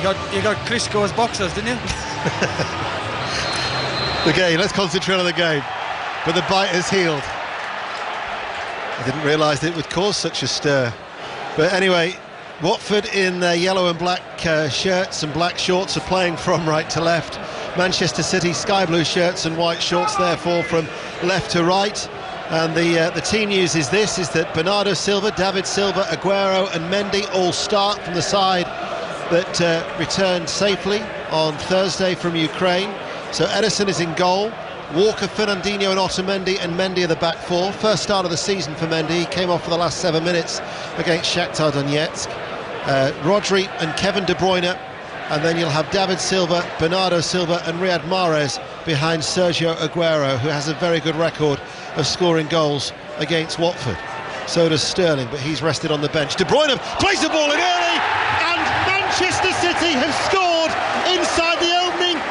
You got Crisco's boxers, didn't you? The game, let's concentrate on the game. But the bite has healed. I didn't realise it would cause such a stir. But anyway, Watford in their yellow and black shirts and black shorts are playing from right to left. Manchester City sky blue shirts and white shorts, therefore from left to right. And the team news is this, is that Bernardo Silva, David Silva, Aguero and Mendy all start from the side that returned safely on Thursday from Ukraine. So Ederson is in goal. Walker, Fernandinho and Otamendi, and Mendy are the back four. First start of the season for Mendy. He came off for the last 7 minutes against Shakhtar Donetsk. Rodri and Kevin De Bruyne, and then you'll have David Silva, Bernardo Silva and Riyad Mahrez behind Sergio Aguero, who has a very good record of scoring goals against Watford. So does Sterling, but he's rested on the bench. De Bruyne plays the ball in early, and Manchester City have scored inside the opening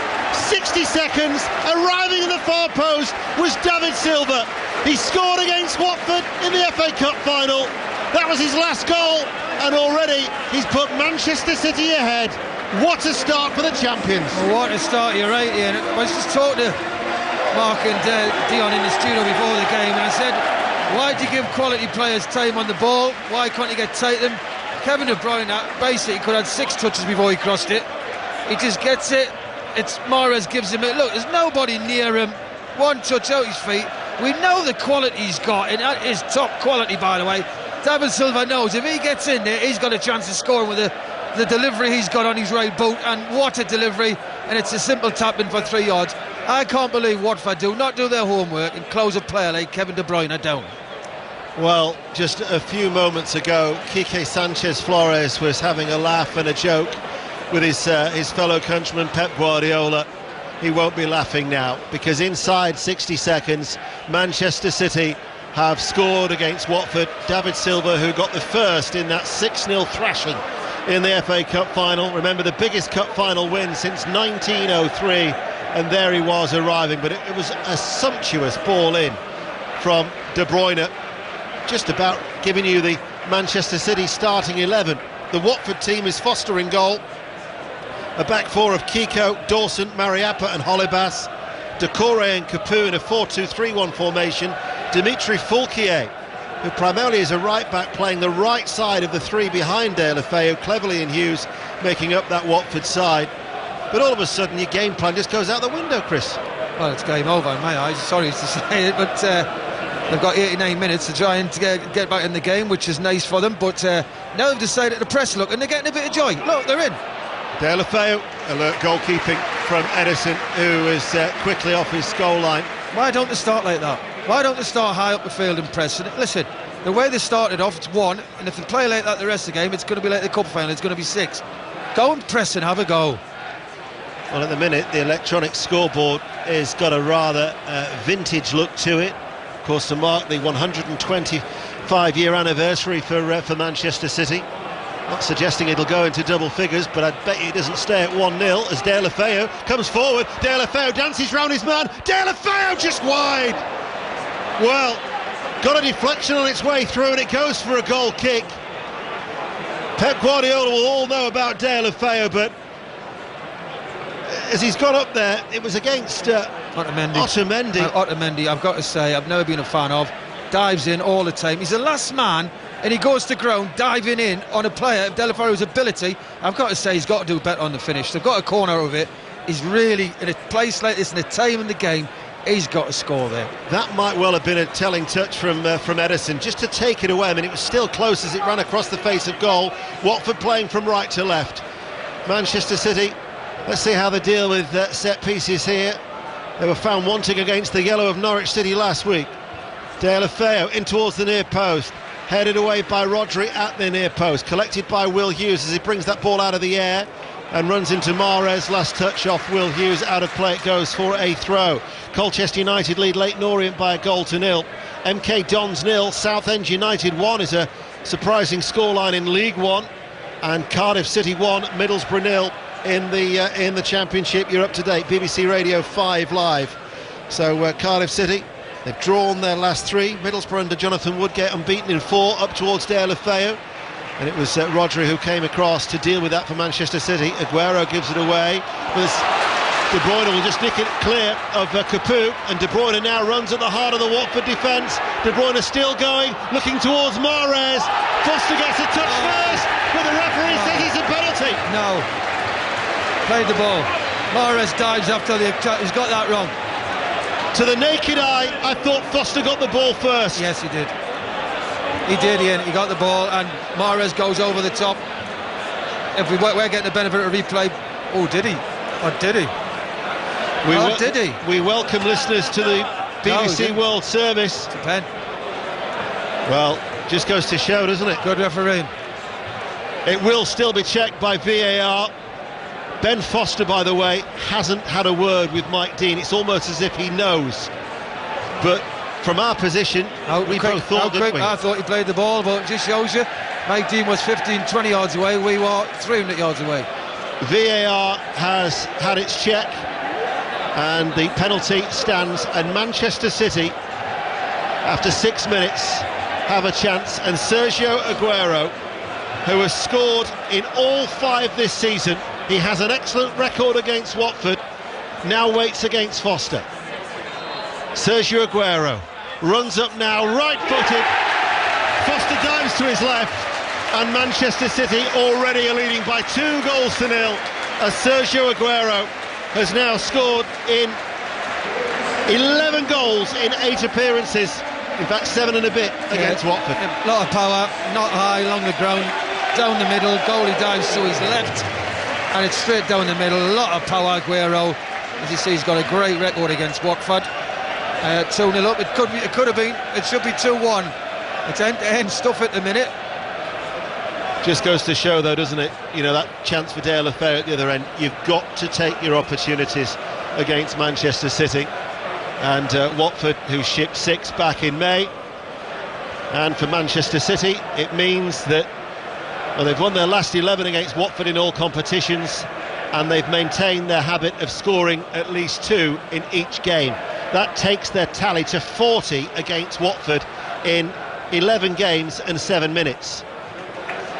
60 seconds. Arriving in the far post was David Silva. He scored against Watford in the FA Cup final. That was his last goal, and already he's put Manchester City ahead. What a start for the champions. Well, what a start, you're right, Ian. I was just talking to Mark and Dion in the studio before the game, and I said, why do you give quality players time on the ball? Why can't you get tight them? Kevin De Bruyne basically could have had 6 touches before he crossed it. He just gets it. It's Mahrez gives him it. Look, there's nobody near him. 1 touch out his feet. We know the quality he's got, and that is top quality, by the way. David Silva knows if he gets in there, he's got a chance of scoring with the delivery he's got on his right boot, and what a delivery, and it's a simple tap in for 3 yards. I can't believe Watford do not do their homework and close a player like Kevin De Bruyne down. Well, just a few moments ago, Quique Sanchez-Flores was having a laugh and a joke with his fellow countryman Pep Guardiola. He won't be laughing now, because inside 60 seconds, Manchester City have scored against Watford. David Silva, who got the first in that 6-0 thrashing in the FA Cup final. Remember, the biggest cup final win since 1903, and there he was arriving. But it was a sumptuous ball in from De Bruyne, just about giving you the Manchester City starting 11. The Watford team is Foster in goal, a back four of Kiko, Dawson, Mariappa and Holebas, Decore and Capu in a 4-2-3-1 formation. Dimitri Foulquier, who primarily is a right-back, playing the right side of the three behind Deulofeu. Cleverly and Hughes making up that Watford side. But all of a sudden your game plan just goes out the window, Chris. Well, it's game over in my eyes, sorry to say it, but they've got 89 minutes to try and get back in the game, which is nice for them, but now they've decided to press, look, and they're getting a bit of joy. Look, they're in. Deulofeu, alert goalkeeping from Ederson, who is quickly off his goal line. Why don't they start like that? Why don't they start high up the field and press? And listen, the way they started off, it's 1, and if they play like that the rest of the game, it's going to be like the cup final, it's going to be 6. Go and press and have a go. Well, at the minute, the electronic scoreboard has got a rather vintage look to it. Of course, to mark the 125-year anniversary for Manchester City. Not suggesting it'll go into double figures, but I'd bet you it doesn't stay at 1-0 as Deulofeu comes forward. Deulofeu dances round his man. Deulofeu just wide. Well, got a deflection on its way through, and it goes for a goal kick. Pep Guardiola will all know about Deulofeu, but as he's gone up there, it was against Otamendi. Otamendi, I've got to say, I've never been a fan of. Dives in all the time. He's the last man, and he goes to ground diving in on a player of Deulofeu's ability. I've got to say, he's got to do better on the finish. They've got a corner of it. He's really, in a place like this, in a time in the game, he's got to score there. That might well have been a telling touch from Ederson, just to take it away. I mean, it was still close as it ran across the face of goal. Watford playing from right to left. Manchester City, let's see how they deal with set pieces here. They were found wanting against the yellow of Norwich City last week. Deulofeu in towards the near post, headed away by Rodri at the near post, collected by Will Hughes as he brings that ball out of the air and runs into Mahrez. Last touch off Will Hughes, out of play, it goes for a throw. Colchester United lead Leyton Orient by 1-0. MK Dons 0, Southend United 1 is a surprising scoreline in League One, and Cardiff City 1, Middlesbrough 0 in the Championship. You're up to date, BBC Radio 5 Live. So Cardiff City, they've drawn their last 3. Middlesbrough under Jonathan Woodgate unbeaten in 4, up towards Deulofeu. and it was Rodri who came across to deal with that for Manchester City. Aguero gives it away, but De Bruyne will just nick it clear of Capoue, and De Bruyne now runs at the heart of the Watford defence. De Bruyne still going, looking towards Mahrez. Foster gets a touch first, but the referee says it's a penalty. No, played the ball. Mahrez dives after the attack. He's got that wrong. To the naked eye, I thought Foster got the ball first. Yes, he did. He did, Ian. He got the ball, and Mahrez goes over the top. If we're getting the benefit of replay, oh, did he? Or did he? Did he? We welcome listeners to the BBC World Service. It's a pen. Well, just goes to show, doesn't it? Good refereeing. It will still be checked by VAR. Ben Foster, by the way, hasn't had a word with Mike Dean. It's almost as if he knows. But from our position, we both thought, didn't we? I thought he played the ball, but it just shows you. Mike Dean was 15, 20 yards away. We were 300 yards away. VAR has had its check, and the penalty stands, and Manchester City, after 6 minutes, have a chance. And Sergio Aguero, who has scored in all 5 this season, he has an excellent record against Watford, now waits against Foster. Sergio Aguero runs up now, right-footed. Foster dives to his left, and Manchester City already are leading by 2-0 as Sergio Aguero has now scored in 11 goals in 8 appearances. In fact, 7 and a bit against Watford. A lot of power, not high, along the ground, down the middle. Goalie dives to his left, and it's straight down the middle. A lot of power, Aguero. As you see, he's got a great record against Watford. 2-0 up. It could have been. It should be 2-1. It's end-to-end stuff at the minute. Just goes to show, though, doesn't it? You know, that chance for Dale Affair at the other end. You've got to take your opportunities against Manchester City. And Watford, who shipped 6 back in May. And for Manchester City, it means that they've won their last 11 against Watford in all competitions, and they've maintained their habit of scoring at least 2 in each game. That takes their tally to 40 against Watford in 11 games and 7 minutes.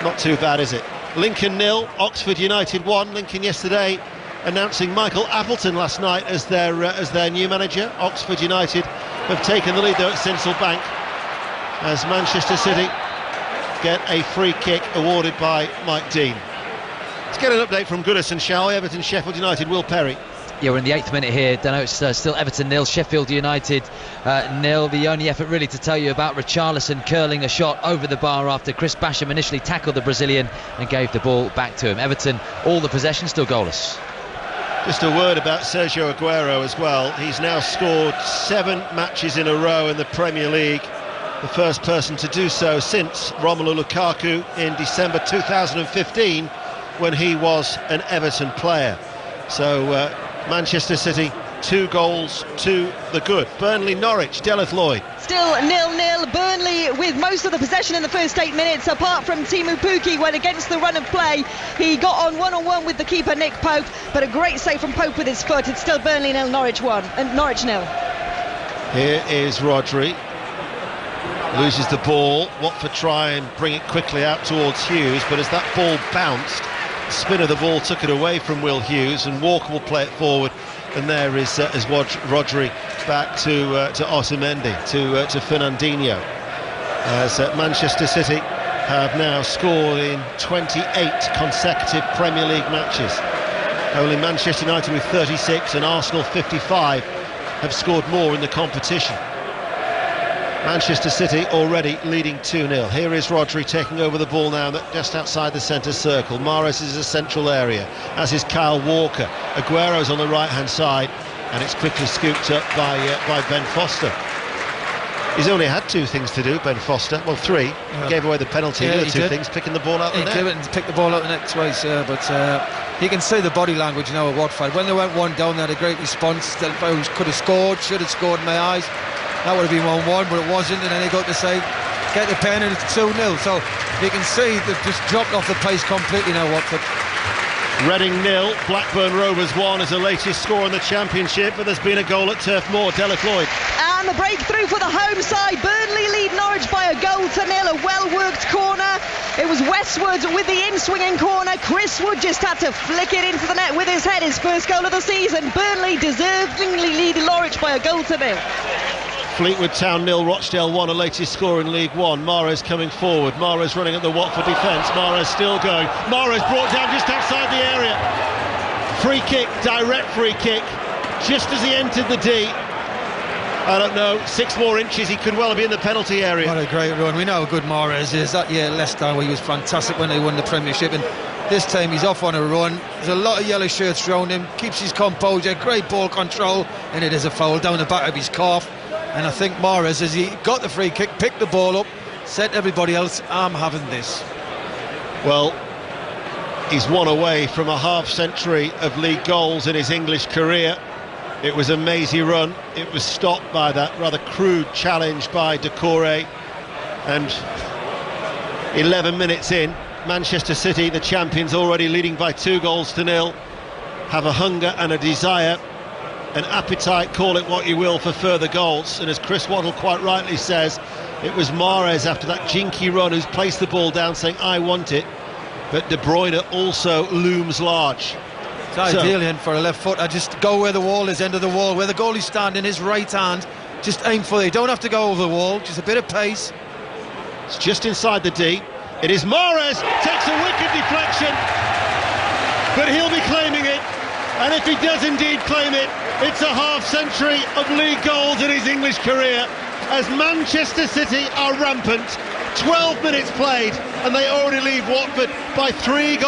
Not too bad, is it? Lincoln 0, Oxford United 1. Lincoln yesterday announcing Michael Appleton last night as their new manager. Oxford United have taken the lead though at Sincil Bank, as Manchester City get a free kick awarded by Mike Dean. Let's get an update from Goodison, shall we? Everton, Sheffield United, Will Perry. Yeah, we're in the 8th minute here. Don't know, it's still Everton 0, Sheffield United 0. The only effort really to tell you about Richarlison curling a shot over the bar after Chris Basham initially tackled the Brazilian and gave the ball back to him. Everton, all the possession, still goalless. Just a word about Sergio Aguero as well. He's now scored 7 matches in a row in the Premier League. The first person to do so since Romelu Lukaku in December 2015, when he was an Everton player. So Manchester City, 2 goals to the good. Burnley, Norwich, Deleth Lloyd. Still 0-0. Burnley with most of the possession in the first 8 minutes, apart from Timu Pukki, when against the run of play he got on one-on-one with the keeper Nick Pope, but a great save from Pope with his foot. It's still Burnley 0, Norwich 1, and Norwich 0. Here is Rodri, loses the ball. Watford try and bring it quickly out towards Hughes, but as that ball bounced, the spin of the ball took it away from Will Hughes, and Walker will play it forward. And there is Rodri back to Otamendi, to Fernandinho. As Manchester City have now scored in 28 consecutive Premier League matches. Only Manchester United with 36 and Arsenal 55 have scored more in the competition. Manchester City already leading 2-0. Here is Rodri taking over the ball now, just outside the centre circle. Mahrez is a central area, as is Kyle Walker. Aguero's on the right-hand side, and it's quickly scooped up by Ben Foster. He's only had 2 things to do, Ben Foster. Well, 3. He gave away the penalty. The other 2 things, picking the ball out the net. He did it and picked the ball out the net twice, but you can see the body language now at Watford. When they went 1 down, they had a great response. They could have scored, should have scored in my eyes. That would have been 1-1, but it wasn't, and then they got to say, get the pen, and it's 2-0. So you can see they've just dropped off the pace completely now, Watford. Reading 0, Blackburn Rovers 1 as the latest score in the Championship, but there's been a goal at Turf Moor. Deleth Lloyd. And the breakthrough for the home side. Burnley lead Norwich by 1-0. A well-worked corner. It was Westwood with the in-swinging corner. Chris Wood just had to flick it into the net with his head. His first goal of the season. Burnley deservingly lead Norwich by a goal to nil. Fleetwood Town 0, Rochdale 1, a latest score in League One. Mahrez coming forward. Mahrez running at the Watford defence. Mahrez still going. Mahrez brought down just outside the area. Free kick, direct free kick, just as he entered the D. I don't know, 6 more inches, he could well have been in the penalty area. What a great run. We know how good Mahrez is. That year at Leicester, he was fantastic when they won the Premiership, and this time he's off on a run. There's a lot of yellow shirts around him, keeps his composure, great ball control, and it is a foul down the back of his calf. And I think Mahrez, as he got the free kick, picked the ball up, said to everybody else, I'm having this. Well, he's one away from a half-century of league goals in his English career. It was a mazy run. It was stopped by that rather crude challenge by Doucouré. And 11 minutes in, Manchester City, the champions, already leading by 2-0, have a hunger and a desire, an appetite, call it what you will, for further goals. And as Chris Waddle quite rightly says, it was Mahrez after that jinky run who's placed the ball down saying, I want it. But De Bruyne also looms large. It's ideal in for a left foot. I just go where the wall is, end of the wall, where the goalie's standing, his right hand, just aim for it. You don't have to go over the wall, just a bit of pace. It's just inside the D. It is Mahrez, takes a wicked deflection, but he'll be claiming it. And if he does indeed claim it, it's a half-century of league goals in his English career, as Manchester City are rampant. 12 minutes played and they already leave Watford by 3-0.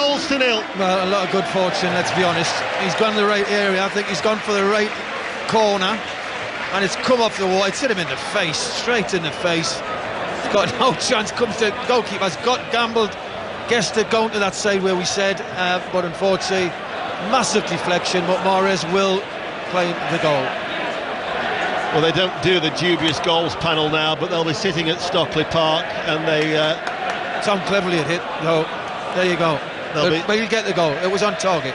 Well, a lot of good fortune, let's be honest. He's gone to the right area. I think he's gone for the right corner and it's come off the wall. It's hit him in the face, straight in the face. He's got no chance. Comes to goalkeeper's got gambled, guessed to go to that side where we said, but unfortunately massive deflection, but Mahrez will claim the goal. Well, they don't do the dubious goals panel now, but they'll be sitting at Stockley Park and they... Tom cleverly had hit, no, there you go. But he'll get the goal, it was on target.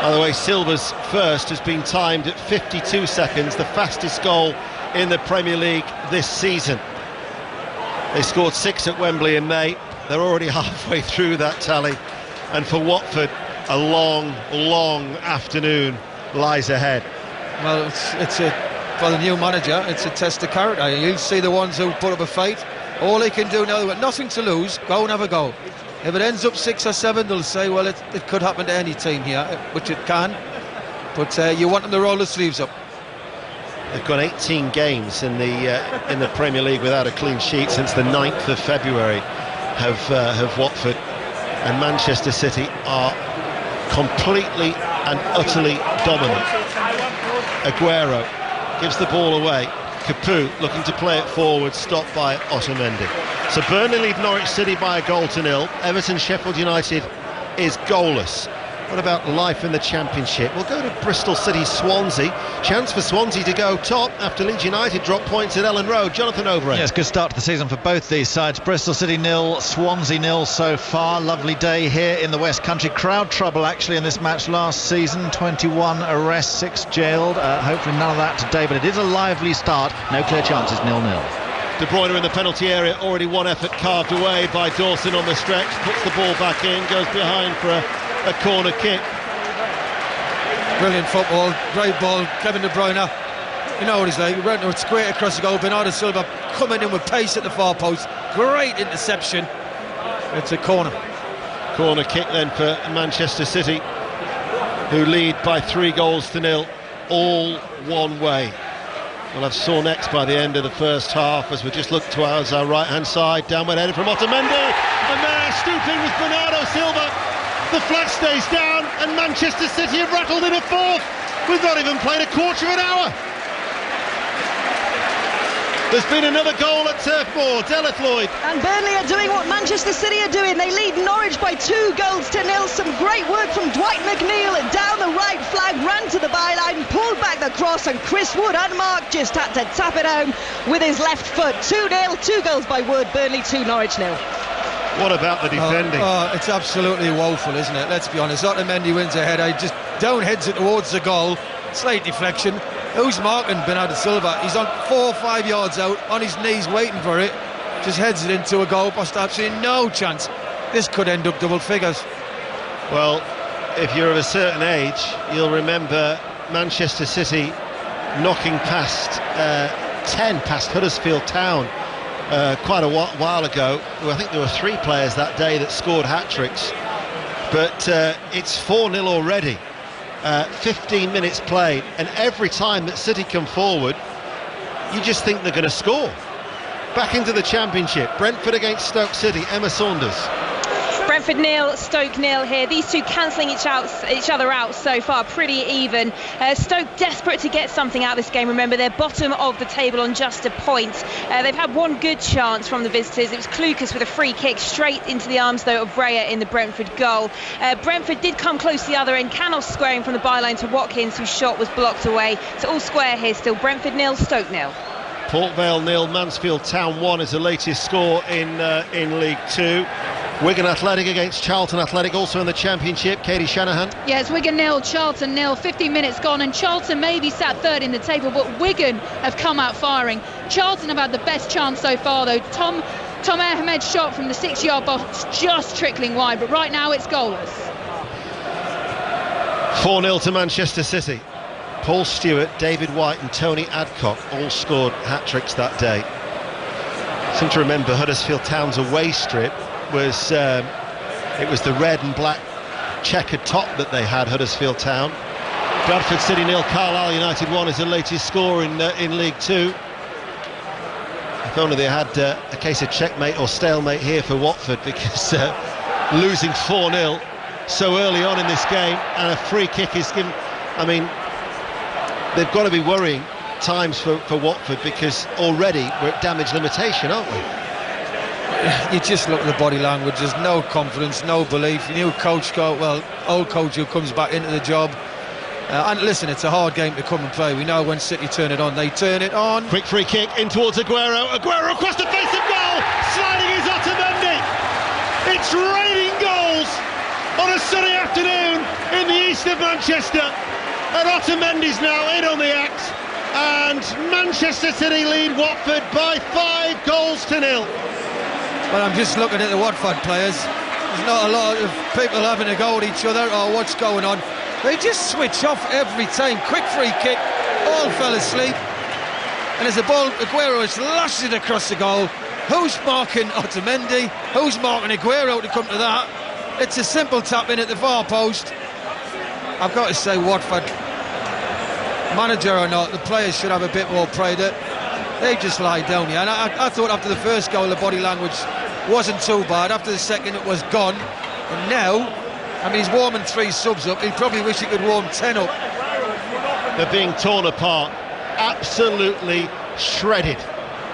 By the way, Silva's first has been timed at 52 seconds, the fastest goal in the Premier League this season. They scored 6 at Wembley in May. They're already halfway through that tally. And for Watford, a long, long afternoon lies ahead. Well, it's for the new manager, it's a test of character. You'll see the ones who put up a fight. All they can do now, they've got nothing to lose, go and have a go. If it ends up 6 or 7, they'll say, well, it could happen to any team here, which it can. But you want them to roll the sleeves up. They've got 18 games in the Premier League without a clean sheet since the 9th of February. Have Watford, and Manchester City are completely and utterly dominant. Aguero gives the ball away. Capoue looking to play it forward, stopped by Otamendi. So Burnley lead Norwich City by 1-0. Everton Sheffield United is goalless. What about life in the Championship? We'll go to Bristol City Swansea. Chance for Swansea to go top after Leeds United dropped points at Ellen Road. Jonathan Overend. Yes, good start to the season for both these sides. Bristol City 0, Swansea 0 so far. Lovely day here in the West Country. Crowd trouble actually in this match last season. 21 arrests, 6 jailed. Hopefully none of that today, but it is a lively start. No clear chances, 0-0. De Bruyne in the penalty area, already one effort carved away by Dawson on the stretch. Puts the ball back in, goes behind for a corner kick. Brilliant football, great ball, Kevin De Bruyne. You know what he's like, it's great across the goal. Bernardo Silva coming in with pace at the far post, great interception. It's a corner. Corner kick then for Manchester City, who lead by 3-0, all one way. We'll have sore necks by the end of the first half as we just look towards our right hand side. Downward headed from Otamendi, and there stooping was Bernardo Silva. The flag stays down and Manchester City have rattled in a fourth. We've not even played a quarter of an hour. There's been another goal at Turf Moor, Delathloyd. And Burnley are doing what Manchester City are doing. They lead Norwich by 2-0. Some great work from Dwight McNeil down the right flag, ran to the byline, pulled back the cross, and Chris Wood and Mark just had to tap it home with his left foot. 2-0, 2 goals by Wood, Burnley 2, Norwich 0. What about the defending? It's absolutely woeful, isn't it? Let's be honest. Otamendi wins a header, he just downheads it towards the goal. Slight deflection. Who's marking Bernardo Silva? He's on 4 or 5 yards out, on his knees waiting for it. just heads it into a goal post. Absolutely no chance. This could end up double figures. Well, if you're of a certain age, you'll remember Manchester City knocking past 10 past Huddersfield Town quite a while ago. Well, I think there were 3 players that day that scored hat-tricks, but it's 4-0 already. 15 minutes played, and every time that City come forward, you just think they're going to score. Back into the Championship, Brentford against Stoke City. Emma Saunders. Brentford 0, Stoke 0 here. These two cancelling each other out so far, pretty even. Stoke desperate to get something out of this game. Remember, they're bottom of the table on just a point. They've had one good chance from the visitors. It was Klukas with a free kick straight into the arms, though, of Breyer in the Brentford goal. Brentford did come close to the other end. Canos squaring from the byline to Watkins, whose shot was blocked away. So all square here still. Brentford 0, Stoke 0. Port Vale 0, Mansfield Town 1 is the latest score in League 2. Wigan Athletic against Charlton Athletic, also in the Championship. Katie Shanahan. Yes, Wigan 0, Charlton 0. 15 minutes gone, and Charlton maybe sat third in the table, but Wigan have come out firing. Charlton have had the best chance so far, though. Tom Ahmed's shot from the 6-yard box just trickling wide, but right now it's goalless. 4-0 to Manchester City. Paul Stewart, David White and Tony Adcock all scored hat-tricks that day. Seem to remember Huddersfield Town's away strip was it was the red and black checkered top that they had, Huddersfield Town. Bradford City 0, Carlisle United 1 is the latest score in League 2. If only they had a case of checkmate or stalemate here for Watford, because losing 4-0 so early on in this game, and a free kick is given. I mean, they've got to be worrying times for Watford, because already we're at damage limitation, aren't we? You just look at the body language. There's no confidence, no belief. New coach, old coach who comes back into the job. And listen, it's a hard game to come and play. We know when City turn it on, they turn it on. Quick free kick in towards Aguero. Aguero across the face of goal. Sliding is Otamendi. It's raining goals on a sunny afternoon in the east of Manchester. And Otamendi's now in on the act. And Manchester City lead Watford by 5-0. Well, I'm just looking at the Watford players. There's not a lot of people having a go at each other or what's going on. They just switch off every time. Quick free kick, all fell asleep. And as the ball, Aguero has lashed it across the goal. Who's marking Otamendi? Who's marking Aguero to come to that? It's a simple tap in at the far post. I've got to say, Watford, manager or not, the players should have a bit more pride. They just lie down here. And I thought after the first goal the body language wasn't too bad. After the second it was gone. And now, I mean, he's warming 3 subs up. He'd probably wish he could warm 10 up. They're being torn apart. Absolutely shredded,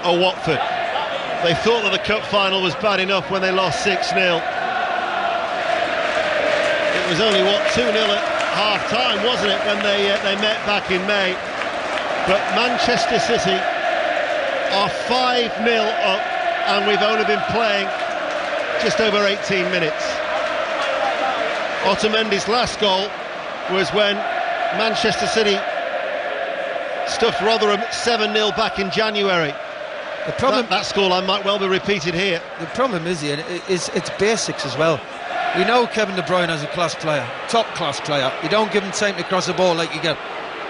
Watford. They thought that the cup final was bad enough when they lost 6-0. It was only, 2-0 at half-time, wasn't it, when they met back in May. But Manchester City are 5-0 up, and we've only been playing just over 18 minutes. Otamendi's last goal was when Manchester City stuffed Rotherham 7-0 back in January. The problem, that scoreline might well be repeated here. The problem is, Ian, it's basics as well. We know Kevin De Bruyne is a class player, top class player. You don't give him time to cross the ball like you get.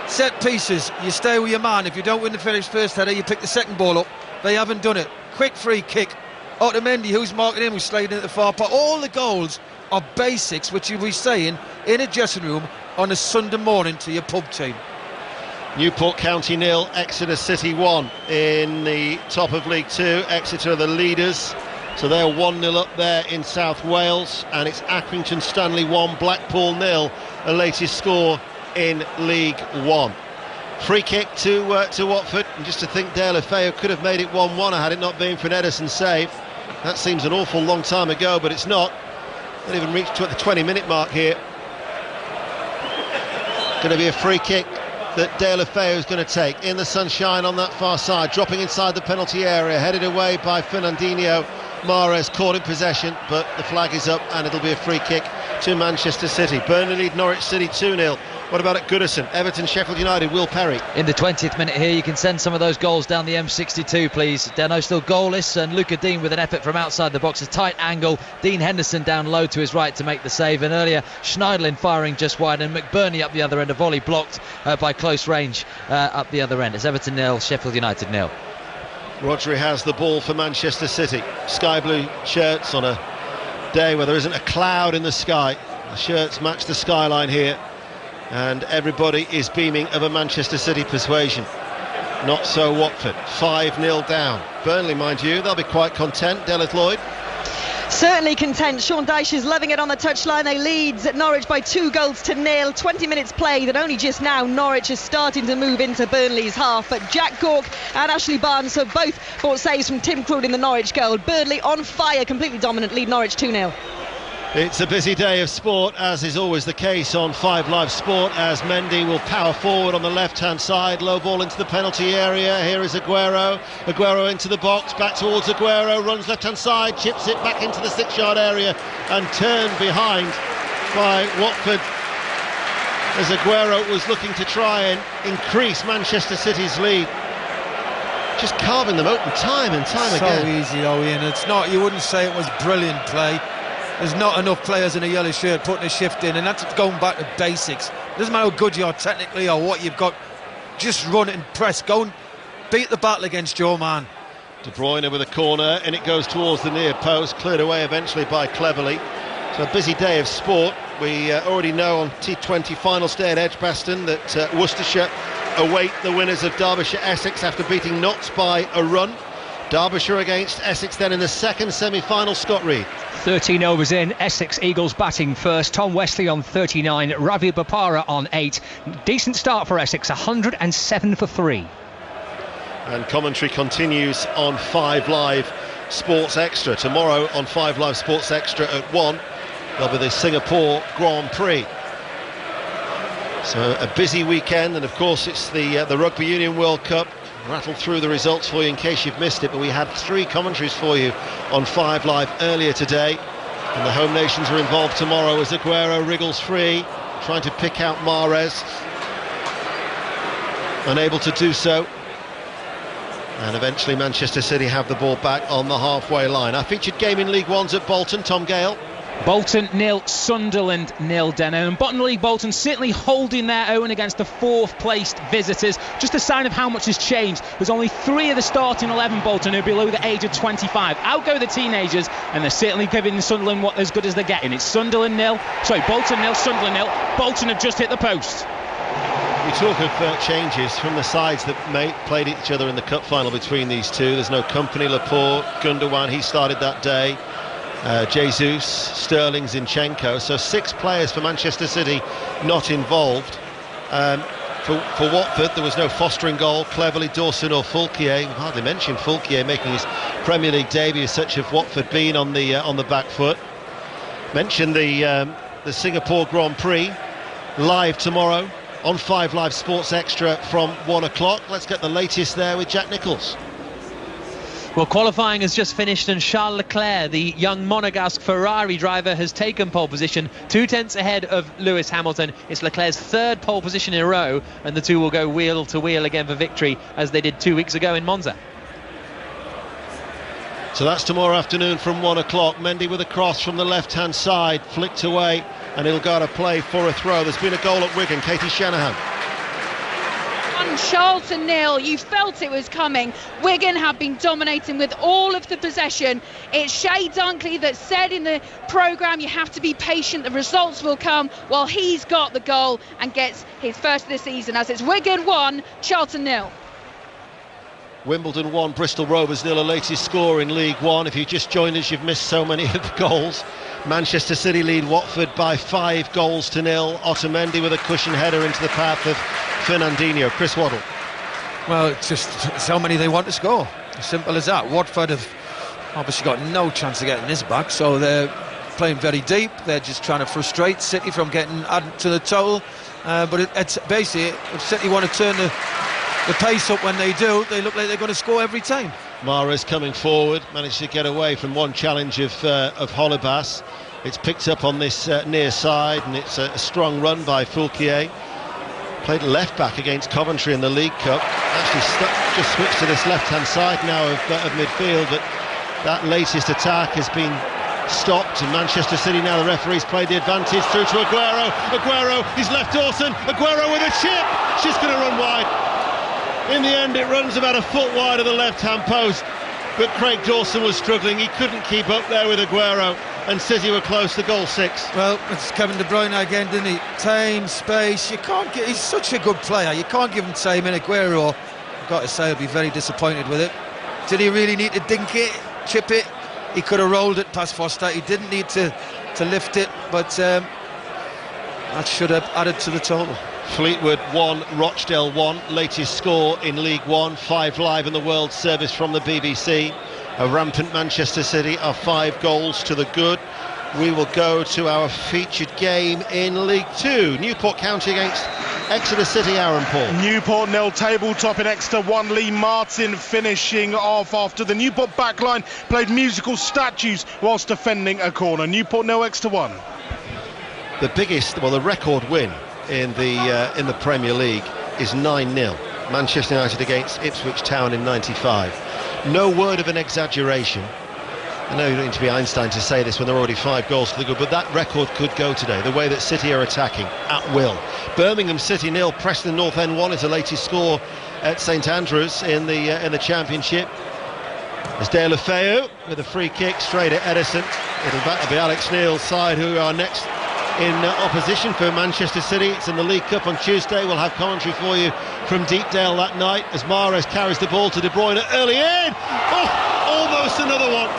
Set pieces, you stay with your man. If you don't win the first header, you pick the second ball up. They haven't done it. Quick free kick. Otamendi, who's marking him, who's sliding at the far part. All the goals are basics, which you'll be saying in a dressing room on a Sunday morning to your pub team. Newport County 0, Exeter City 1 in the top of League 2. Exeter are the leaders, so they're 1-0 up there in South Wales, and it's Accrington Stanley 1, Blackpool 0, the latest score in League 1. Free kick to Watford, and just to think Dale Ofeo could have made it 1-1 had it not been for an Ederson save. That seems an awful long time ago, but it's not. Not even reached the 20-minute mark here. Going to be a free kick that Dale Ofeo is going to take in the sunshine on that far side, dropping inside the penalty area, headed away by Fernandinho. Mahrez caught in possession, but the flag is up and it'll be a free kick to Manchester City. Burnley lead Norwich City 2-0. What about at Goodison? Everton, Sheffield United, Will Perry. In the 20th minute here, you can send some of those goals down the M62, please. Deno still goalless, and Luca Dean with an effort from outside the box, a tight angle. Dean Henderson down low to his right to make the save, and earlier Schneiderlin firing just wide, and McBurney up the other end, a volley blocked by close range up the other end. It's Everton 0, Sheffield United 0. Rodri has the ball for Manchester City. Sky blue shirts on a day where there isn't a cloud in the sky. The shirts match the skyline here, and everybody is beaming of a Manchester City persuasion. Not so Watford, 5-0 down. Burnley, mind you, they'll be quite content. Delith Lloyd. Certainly content. Sean Dyche is loving it on the touchline. They lead at Norwich by 2-0. 20 minutes played, and only just now Norwich is starting to move into Burnley's half. But Jack Cork and Ashley Barnes have both bought saves from Tim Krul in the Norwich goal. Burnley on fire, completely dominant, lead Norwich 2-0. It's a busy day of sport, as is always the case on 5 Live Sport, as Mendy will power forward on the left-hand side, low ball into the penalty area. Here is Aguero into the box, back towards Aguero, runs left-hand side, chips it back into the 6-yard area and turned behind by Watford, as Aguero was looking to try and increase Manchester City's lead. Just carving them open time and time again. So easy though, Ian. It's not, you wouldn't say it was brilliant play. There's not enough players in a yellow shirt putting a shift in, and that's going back to basics. Doesn't matter how good you are technically or what you've got, just run it and press. Go and beat the battle against your man. De Bruyne with a corner, and it goes towards the near post, cleared away eventually by Cleverley. So a busy day of sport. We already know on T20 final day at Edgbaston that Worcestershire await the winners of Derbyshire-Essex after beating Notts by a run. Derbyshire against Essex then in the second semi-final. Scott Reed. 13 overs in, Essex Eagles batting first. Tom Wesley on 39, Ravi Bopara on 8. Decent start for Essex, 107 for 3. And commentary continues on 5 Live Sports Extra. Tomorrow on 5 Live Sports Extra at 1, there'll be the Singapore Grand Prix. So a busy weekend, and of course it's the Rugby Union World Cup. Rattle through the results for you in case you've missed it, but we had 3 commentaries for you on 5 Live earlier today, and the home nations are involved tomorrow as Aguero wriggles free, trying to pick out Mahrez, unable to do so, and eventually Manchester City have the ball back on the halfway line. Our featured game in League One's at Bolton. Tom Gale. Bolton 0, Sunderland 0, Deno. And bottom league Bolton certainly holding their own against the 4th placed visitors. Just a sign of how much has changed. There's only 3 of the starting 11 Bolton who are below the age of 25. Out go the teenagers, and they're certainly giving Sunderland what as good as they're getting. It's Bolton 0, Sunderland 0. Bolton have just hit the post. We talk of changes from the sides that played each other in the cup final between these two. There's no company. Laporte, Gundogan, he started that day. Jesus, Sterling, Zinchenko, so 6 players for Manchester City not involved. For Watford there was no Foster in goal, Cleverley, Dawson or Fulquier. We've hardly mentioned Fulquier making his Premier League debut, such have Watford been on the back foot. Mentioned the Singapore Grand Prix live tomorrow on 5 Live Sports Extra from 1 o'clock. Let's get the latest there with Jack Nicholls. Well, qualifying has just finished, and Charles Leclerc, the young Monegasque Ferrari driver, has taken pole position, 2 tenths ahead of Lewis Hamilton. It's Leclerc's 3rd pole position in a row, and the two will go wheel to wheel again for victory, as they did 2 weeks ago in Monza. So that's tomorrow afternoon from 1 o'clock. Mendy with a cross from the left-hand side, flicked away, and he'll go to play for a throw. There's been a goal at Wigan. Katie Shanahan. Charlton 0, you felt it was coming. Wigan have been dominating with all of the possession. It's Shay Dunkley that said in the programme you have to be patient, the results will come. Well, he's got the goal and gets his first of the season, as it's Wigan 1, Charlton 0. Wimbledon 1, Bristol Rovers 0, a latest score in League One. If you just joined us, you've missed so many of the goals. Manchester City lead Watford by 5 goals to 0. Otamendi with a cushion header into the path of Fernandinho. Chris Waddle. Well, it's just how many they want to score. As simple as that. Watford have obviously got no chance of getting this back, so they're playing very deep. They're just trying to frustrate City from getting added to the total. But it's basically, if City want to turn the pace up when they do, they look like they're going to score every time. Mahrez coming forward, managed to get away from one challenge of Holebas. It's picked up on this near side, and it's a strong run by Fulquier. Played left back against Coventry in the League Cup. Actually just switched to this left-hand side now of midfield, but that latest attack has been stopped, and Manchester City now, the referee's played the advantage through to Aguero, he's left Dawson, Aguero with a chip, she's going to run wide. In the end it runs about a foot wide of the left-hand post, but Craig Dawson was struggling, he couldn't keep up there with Aguero, and City were close to goal 6. Well, it's Kevin De Bruyne again, didn't he? Time, space, he's such a good player, you can't give him time. In Aguero, I've got to say, I'll be very disappointed with it. Did he really need to dink it, chip it? He could have rolled it past Foster, he didn't need to lift it, but that should have added to the total. Fleetwood 1, Rochdale 1, latest score in League One, 5 live in the World Service from the BBC. A rampant Manchester City are 5 goals to the good. We will go to our featured game in League Two. Newport County against Exeter City, Aaron Paul. Newport nil, tabletop in Exeter 1. Lee Martin finishing off after the Newport backline played musical statues whilst defending a corner. Newport nil, Exeter 1. The record win in the Premier League is 9-0. Manchester United against Ipswich Town in '95. No word of an exaggeration. I know you don't need to be Einstein to say this when there are already 5 goals to the good, but that record could go today, the way that City are attacking at will. Birmingham City 0, Preston North End 1 is the latest score at St Andrews in the Championship. As De La Feu with a free kick straight at Edison. It'll be Alex Neil's side who are next in opposition for Manchester City. It's in the League Cup on Tuesday. We'll have commentary for you from Deepdale that night as Mahrez carries the ball to De Bruyne early in. Oh, almost another one.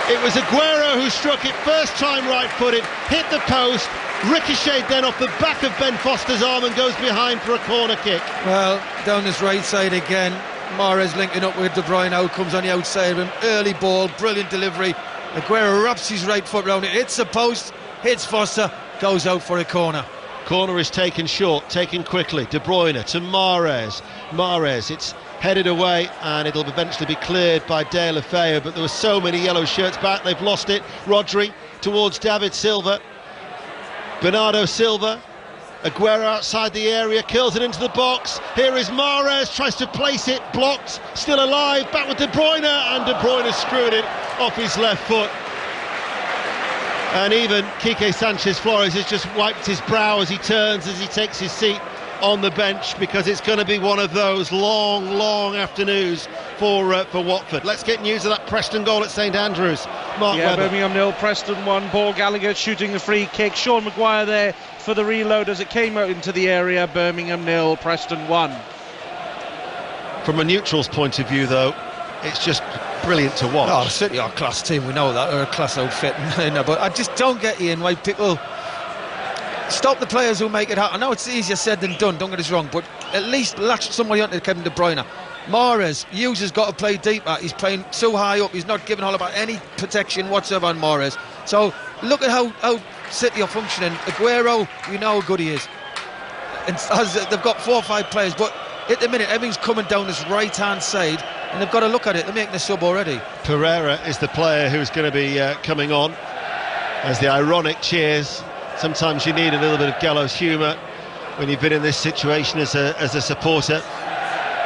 It was Aguero who struck it first time right-footed, hit the post, ricocheted then off the back of Ben Foster's arm and goes behind for a corner kick. Well, down this right side again, Mahrez linking up with De Bruyne, out comes on the outside of him, early ball, brilliant delivery. Aguero wraps his right foot round it, hits the post, hits Foster, goes out for a corner. Corner is taken short, taken quickly. De Bruyne to Mahrez, it's headed away and it'll eventually be cleared by De La Feu, but there were so many yellow shirts back, they've lost it. Rodri towards David Silva, Bernardo Silva, Aguero outside the area, curls it into the box. Here is Mahrez, tries to place it, blocked, still alive, back with De Bruyne, and De Bruyne screwed it off his left foot. And even Quique Sanchez-Flores has just wiped his brow as he turns, as he takes his seat on the bench, because it's going to be one of those long afternoons for Watford. Let's get news of that Preston goal at St Andrews. Mark Webber. Birmingham 0, Preston 1. Paul Gallagher shooting the free kick. Sean Maguire there for the reload as it came out into the area. Birmingham 0, Preston 1. From a neutral's point of view, though, it's just brilliant to watch. Oh, City are a class team, we know that, they're a class outfit. But I just don't get, Ian, why people stop the players who make it happen. I know it's easier said than done, don't get us wrong, but at least latch somebody onto Kevin De Bruyne. Mahrez, Hughes has got to play deeper, he's playing so high up, he's not giving all about any protection whatsoever on Mahrez. So look at how City are functioning. Aguero, we know how good he is, and they've got 4 or 5 players, but at the minute everything's coming down this right hand side and they've got to look at it. They're making the sub already. Pereira is the player who's going to be coming on as the ironic cheers. Sometimes you need a little bit of gallows humour when you've been in this situation as a supporter,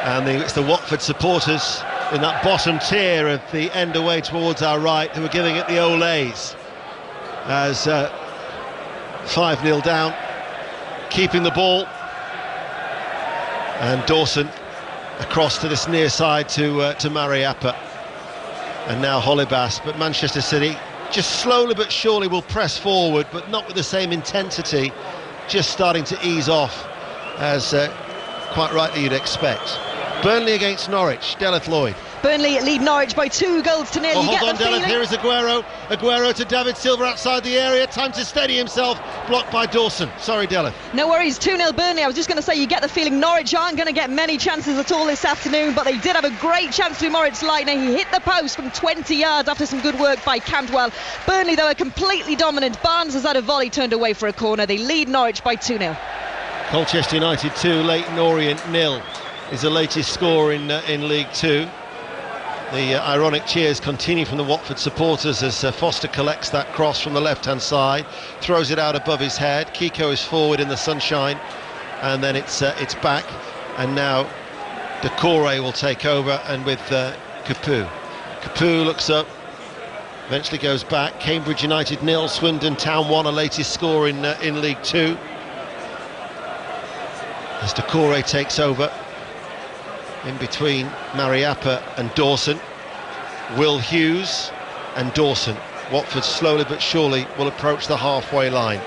and it's the Watford supporters in that bottom tier of the end away towards our right who are giving it the olays as 5-0 down, keeping the ball, and Dawson across to this near side to Mariappa, and now Holebas. But Manchester City just slowly but surely will press forward, but not with the same intensity, just starting to ease off, as quite rightly you'd expect. Burnley against Norwich, Deleth Lloyd. Burnley lead Norwich by 2 goals to 0. Oh, hold on, Deleth, here is Aguero to David Silva outside the area, time to steady himself, blocked by Dawson. Sorry, Deleth. No worries, 2-0 Burnley. I was just going to say, you get the feeling Norwich aren't going to get many chances at all this afternoon, but they did have a great chance through Moritz Leitner. He hit the post from 20 yards after some good work by Cantwell. Burnley, though, are completely dominant. Barnes has had a volley turned away for a corner. They lead Norwich by 2-0. Colchester United 2, Leyton Orient 0 is the latest score in League Two. The ironic cheers continue from the Watford supporters as Foster collects that cross from the left-hand side, throws it out above his head. Kiko is forward in the sunshine, and then it's back, and now Decore will take over, and with Capoue. Capoue looks up, eventually goes back. Cambridge United 0, Swindon Town 1, a latest score in League 2. As Decore takes over, in between Mariappa and Dawson. Will Hughes and Dawson. Watford slowly but surely will approach the halfway line.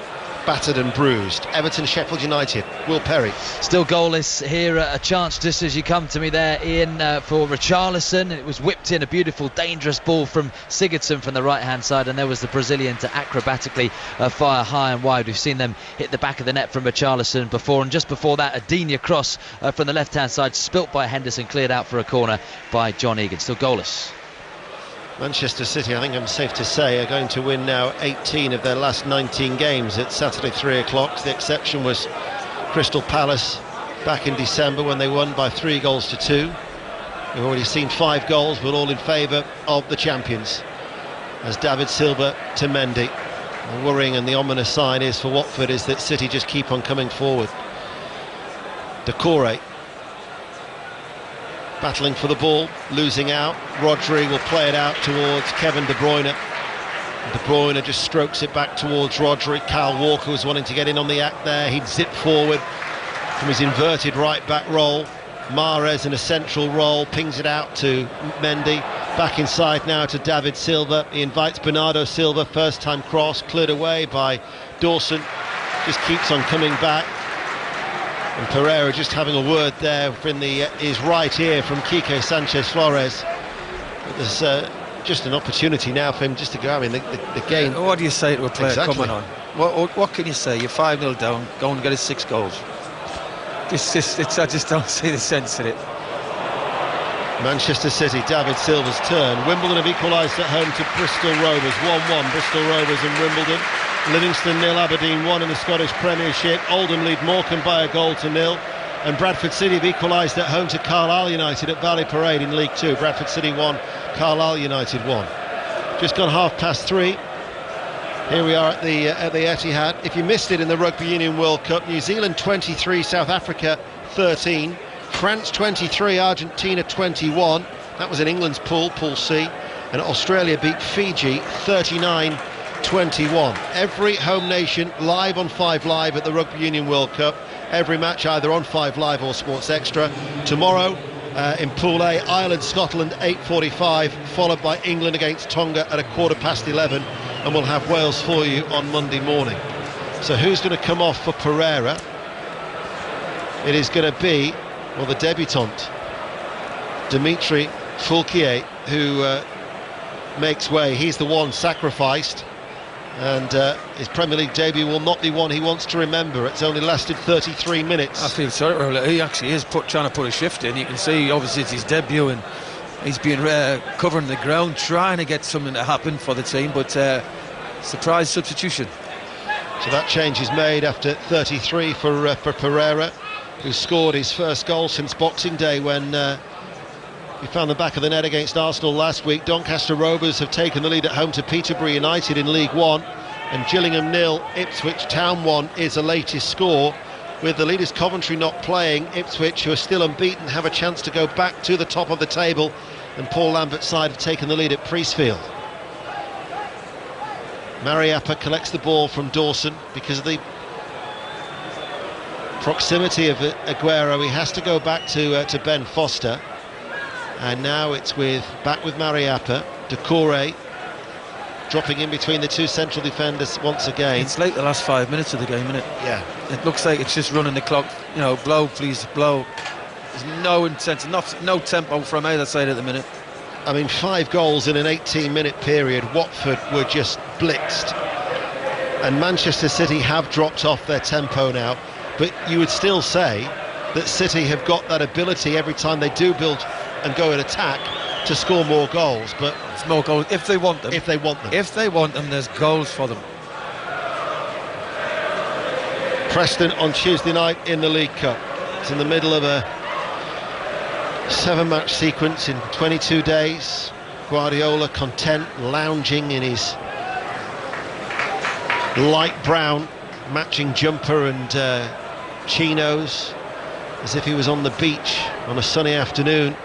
Battered and bruised. Everton, Sheffield United. Will Perry. Still goalless here. A chance just as you come to me there, Ian, for Richarlison. It was whipped in, a beautiful, dangerous ball from Sigurdsson from the right-hand side, and there was the Brazilian to acrobatically fire high and wide. We've seen them hit the back of the net from Richarlison before, and just before that, a Digne cross from the left-hand side, spilt by Henderson, cleared out for a corner by John Egan. Still goalless. Manchester City, I think I'm safe to say, are going to win now 18 of their last 19 games at Saturday 3 o'clock. The exception was Crystal Palace back in December when they won by 3-2. We've already seen 5 goals, but all in favour of the champions. As David Silva to Mendy. The worrying and the ominous sign is for Watford is that City just keep on coming forward. Decore battling for the ball, losing out. Rodri will play it out towards Kevin De Bruyne. De Bruyne just strokes it back towards Rodri. Kyle Walker was wanting to get in on the act there. He'd zip forward from his inverted right back roll. Mahrez in a central role, pings it out to Mendy. Back inside now to David Silva. He invites Bernardo Silva, first time cross, cleared away by Dawson. Just keeps on coming back. And Pereira just having a word there in his right ear from Quique Sanchez-Flores. There's just an opportunity now for him just to go. I mean, the game. What do you say to a player Exactly. coming on? What can you say? You're 5-0 down, go and get us 6 goals. I just don't see the sense in it. Manchester City, David Silva's turn. Wimbledon have equalised at home to Bristol Rovers, 1-1. Bristol Rovers and Wimbledon. Livingston 0, Aberdeen 1 in the Scottish Premiership. Oldham lead Morecambe by 1-0. And Bradford City have equalised at home to Carlisle United at Valley Parade in League 2. Bradford City 1, Carlisle United 1. Just gone 3:30. Here we are at the Etihad. If you missed it in the Rugby Union World Cup, New Zealand 23, South Africa 13, France 23, Argentina 21. That was in England's pool, Pool C. And Australia beat Fiji 39-21. Every home nation live on 5 Live at the Rugby Union World Cup. Every match either on 5 Live or Sports Extra. Tomorrow in Pool A, Ireland, Scotland 8:45, followed by England against Tonga at 11:15. And we'll have Wales for you on Monday morning. So who's going to come off for Pereira? It is going to be, well, the debutant, Dimitri Foulquier, who makes way. He's the one sacrificed, and his Premier League debut will not be one he wants to remember. It's only lasted 33 minutes. I feel sorry for him. He actually is trying to put a shift in. You can see, obviously, it's his debut, and he's been covering the ground, trying to get something to happen for the team, but surprise substitution. So that change is made after 33 for Pereira, who scored his first goal since Boxing Day when he found the back of the net against Arsenal last week. Doncaster Rovers have taken the lead at home to Peterborough United in League 1, and Gillingham 0, Ipswich Town 1 is the latest score. With the leaders Coventry not playing, Ipswich, who are still unbeaten, have a chance to go back to the top of the table, and Paul Lambert's side have taken the lead at Priestfield. Mariappa collects the ball from Dawson. Because of the proximity of Aguero, he has to go back to Ben Foster, and now it's back with Mariappa. Decore dropping in between the two central defenders once again. It's like the last 5 minutes of the game, isn't it? Yeah. It looks like it's just running the clock. You know, blow, please, blow. There's no intent, no tempo from either side at the minute. I mean, 5 goals in an 18-minute period. Watford were just blitzed, and Manchester City have dropped off their tempo now, but you would still say that City have got that ability every time they do build and go and attack to score more goals. But it's more goals if they want them. If they want them. If they want them, there's goals for them. Preston on Tuesday night in the League Cup. It's in the middle of a 7-match sequence in 22 days. Guardiola content, lounging in his light brown matching jumper and chinos, as if he was on the beach on a sunny afternoon,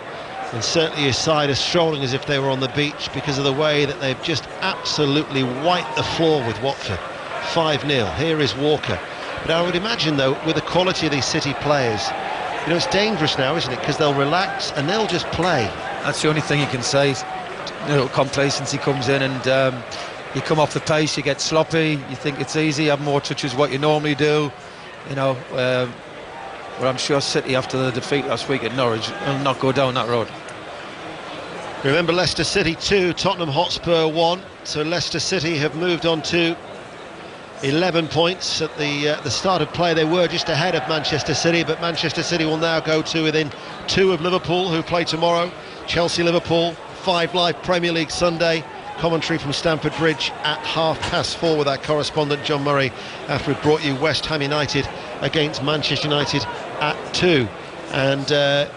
and certainly his side is strolling as if they were on the beach because of the way that they've just absolutely wiped the floor with Watford. 5-0. Here is Walker. But I would imagine, though, with the quality of these City players, you know, it's dangerous now, isn't it? Because they'll relax and they'll just play. That's the only thing you can say. You know, complacency comes in, and you come off the pace, you get sloppy, you think it's easy, have more touches what you normally do. You know, but I'm sure City, after the defeat last week at Norwich, will not go down that road. Remember, Leicester City 2, Tottenham Hotspur 1. So Leicester City have moved on to 11 points. At the start of play, they were just ahead of Manchester City, but Manchester City will now go to within 2 of Liverpool, who play tomorrow. Chelsea-Liverpool, 5 Live Premier League Sunday. Commentary from Stamford Bridge at 4:30 with our correspondent John Murray, after we brought you West Ham United against Manchester United at 2. And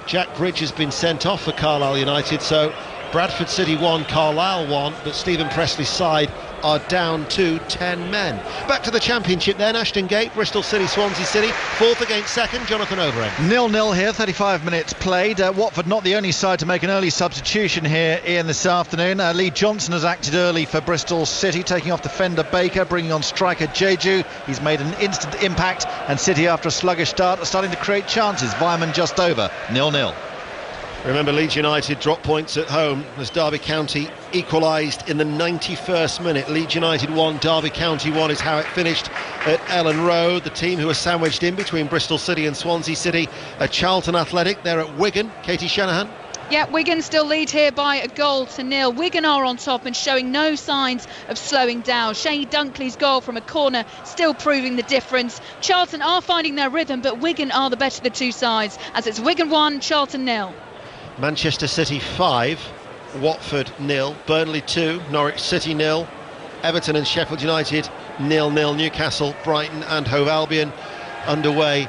Jack Bridge has been sent off for Carlisle United, so Bradford City 1, Carlisle 1, but Stephen Presley's side are down to 10 men. Back to the Championship then. Ashton Gate, Bristol City, Swansea City, 4th against 2nd. Jonathan Overend. 0-0 here, 35 minutes played. Watford not the only side to make an early substitution here, Ian, this afternoon. Lee Johnson has acted early for Bristol City, taking off defender Baker, bringing on striker Jeju. He's made an instant impact, and City, after a sluggish start, are starting to create chances. Weierman just over, 0-0. Remember, Leeds United dropped points at home as Derby County equalised in the 91st minute. Leeds United 1, Derby County 1 is how it finished at Ellen Road. The team who are sandwiched in between Bristol City and Swansea City are Charlton Athletic. They're at Wigan. Katie Shanahan. Yeah, Wigan still lead here by 1-0. Wigan are on top and showing no signs of slowing down. Shane Dunkley's goal from a corner still proving the difference. Charlton are finding their rhythm, but Wigan are the better of the two sides, as it's Wigan 1, Charlton 0. Manchester City 5, Watford 0, Burnley 2, Norwich City 0, Everton and Sheffield United 0-0, Newcastle, Brighton and Hove Albion underway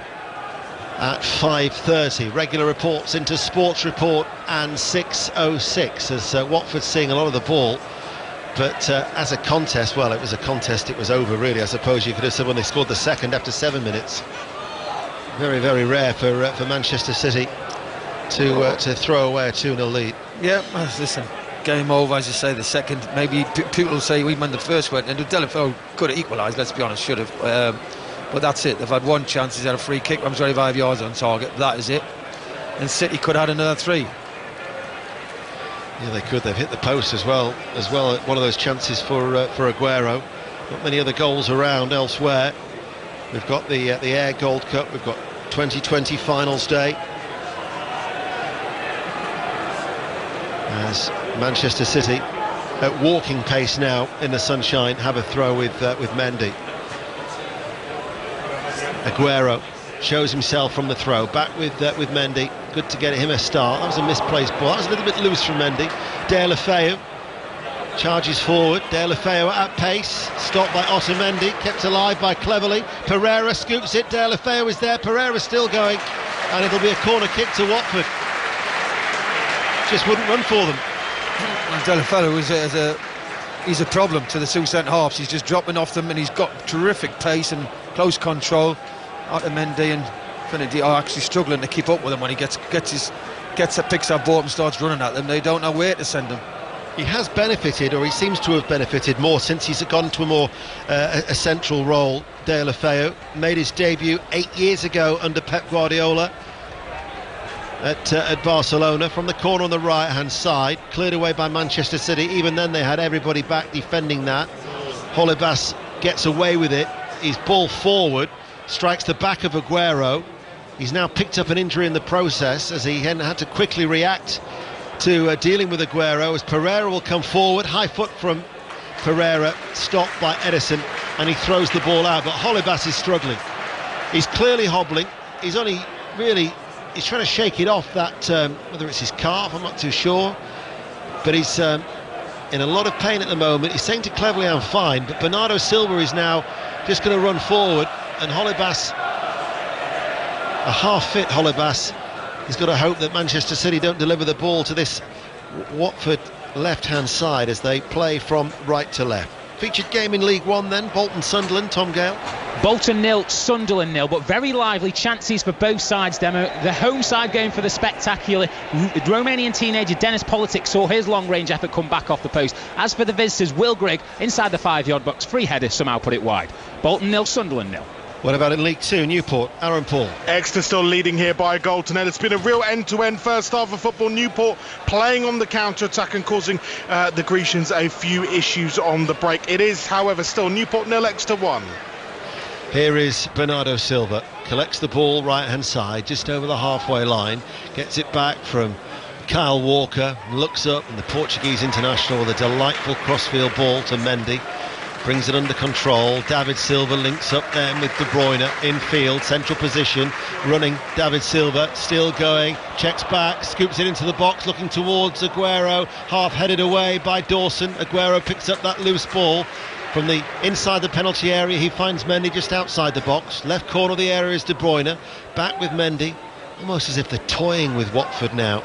at 5:30. Regular reports into Sports Report and 6:06 as Watford seeing a lot of the ball. But as a contest, well, it was a contest, it was over really, I suppose you could have said, when they scored the second after 7 minutes. Very, very rare for Manchester City to throw away a 2-0 lead. Yeah, listen, game over, as you say, the second. Maybe people will say even when the first went, and Delafeu could have equalised, let's be honest, should have. But that's it. They've had one chance, he's had a free kick from 25 yards on target, that is it. And City could have had another 3. Yeah, they could. They've hit the post as well. One of those chances for Aguero. Not many other goals around elsewhere. We've got the Air Gold Cup, we've got 2020 finals day. As Manchester City, at walking pace now in the sunshine, have a throw with Mendy. Aguero shows himself from the throw, back with Mendy. Good to get him a start. That was a misplaced ball. That was a little bit loose from Mendy. Delafeu charges forward. Delafeu at pace, stopped by Otamendi, kept alive by Cleverley. Pereira scoops it. Delafeu is there. Pereira still going, and it'll be a corner kick to Watford. Just wouldn't run for them. And Delafeu he's a problem to the two centre halves. He's just dropping off them, and he's got terrific pace and close control. Otamendi and Finidi are actually struggling to keep up with him when he picks that ball and starts running at them. They don't know where to send him. He has benefited, or he seems to have benefited more since he's gone to a more a central role. Delafeu made his debut 8 years ago under Pep Guardiola at Barcelona, from the corner on the right hand side, cleared away by Manchester City. Even then they had everybody back defending that. Holebas gets away with it. His ball forward strikes the back of Aguero. He's now picked up an injury in the process, as he had to quickly react to dealing with Aguero, as Pereira will come forward. High foot from Pereira, stopped by Edison, and he throws the ball out. But Holebas is struggling. He's clearly hobbling. He's trying to shake it off, that whether it's his calf, I'm not too sure, but he's in a lot of pain at the moment. He's saying to Cleverley, I'm fine, but Bernardo Silva is now just going to run forward, and Holebas, a half-fit Holebas, he's got to hope that Manchester City don't deliver the ball to this Watford left-hand side as they play from right to left. Featured game in League One then, Bolton Sunderland, Tom Gale. Bolton 0, Sunderland 0, but very lively chances for both sides, Demo. The home side going for the spectacular. Romanian teenager Dennis Politic saw his long-range effort come back off the post. As for the visitors, Will Grigg, inside the 5-yard box, free header, somehow put it wide. Bolton 0, Sunderland 0. What about in League 2, Newport, Aaron Paul? Exeter still leading here by a goal to nil. It's been a real end-to-end first half of football. Newport playing on the counter-attack and causing the Grecians a few issues on the break. It is, however, still Newport 0, Exeter 1. Here is Bernardo Silva, collects the ball right-hand side, just over the halfway line, gets it back from Kyle Walker, looks up, and the Portuguese international with a delightful crossfield ball to Mendy, brings it under control. David Silva links up then with De Bruyne, infield, central position, running David Silva, still going, checks back, scoops it into the box, looking towards Aguero, half-headed away by Dawson. Aguero picks up that loose ball. From the inside the penalty area, he finds Mendy just outside the box. Left corner of the area is De Bruyne. Back with Mendy, almost as if they're toying with Watford now.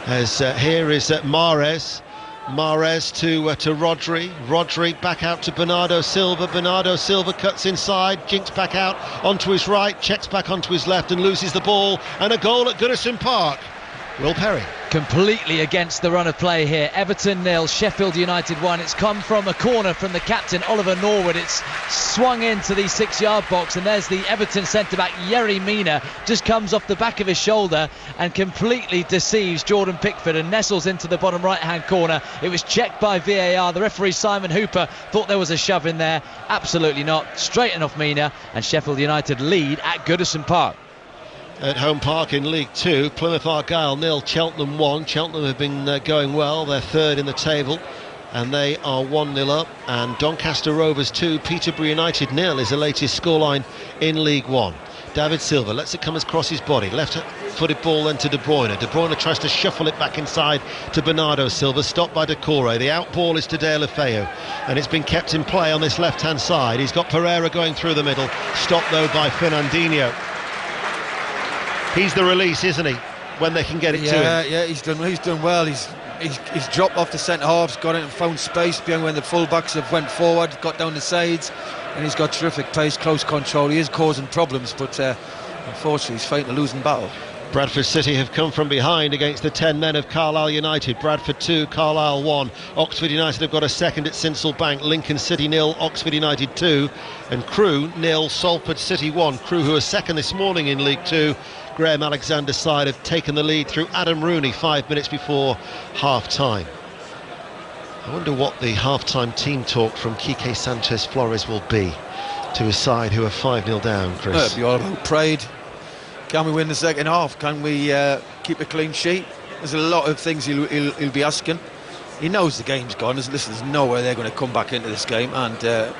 As here is Mahrez. Mahrez to Rodri. Rodri back out to Bernardo Silva. Bernardo Silva cuts inside, jinks back out onto his right, checks back onto his left and loses the ball. And a goal at Goodison Park. Will Perry. Completely against the run of play here. Everton 0, Sheffield United 1. It's come from a corner from the captain, Oliver Norwood. It's swung into the 6-yard box, and there's the Everton centre-back, Yerry Mina, just comes off the back of his shoulder and completely deceives Jordan Pickford and nestles into the bottom right-hand corner. It was checked by VAR. The referee, Simon Hooper, thought there was a shove in there. Absolutely not. Straight off Mina, and Sheffield United lead at Goodison Park. At Home Park in League 2, Plymouth Argyle 0, Cheltenham 1. Cheltenham have been going well, they're third in the table, and they are 1-0 up. And Doncaster Rovers 2, Peterborough United 0 is the latest scoreline in League 1. David Silva lets it come across his body, left-footed ball then to De Bruyne. De Bruyne tries to shuffle it back inside to Bernardo Silva, stopped by Decore. The out ball is to Deulofeu, and it's been kept in play on this left-hand side. He's got Pereira going through the middle, stopped though by Fernandinho. He's the release, isn't he, when they can get it to him? Yeah, he's done well. He's dropped off the centre halves, got it and found space behind when the full-backs have went forward, got down the sides, and he's got terrific pace, close control. He is causing problems, but unfortunately he's fighting a losing battle. Bradford City have come from behind against the 10 men of Carlisle United. Bradford 2, Carlisle 1. Oxford United have got a second at Sincil Bank. Lincoln City 0, Oxford United 2. And Crewe 0, Salford City 1. Crewe, who are second this morning in League 2. Graham Alexander's side have taken the lead through Adam Rooney 5 minutes before half-time. I wonder what the half-time team talk from Quique Sanchez Flores will be to his side, who are 5-0 down, Chris. It'll be all about pride. Can we win the second half? Can we keep a clean sheet? There's a lot of things he'll be asking. He knows the game's gone. There's no way they're going to come back into this game, and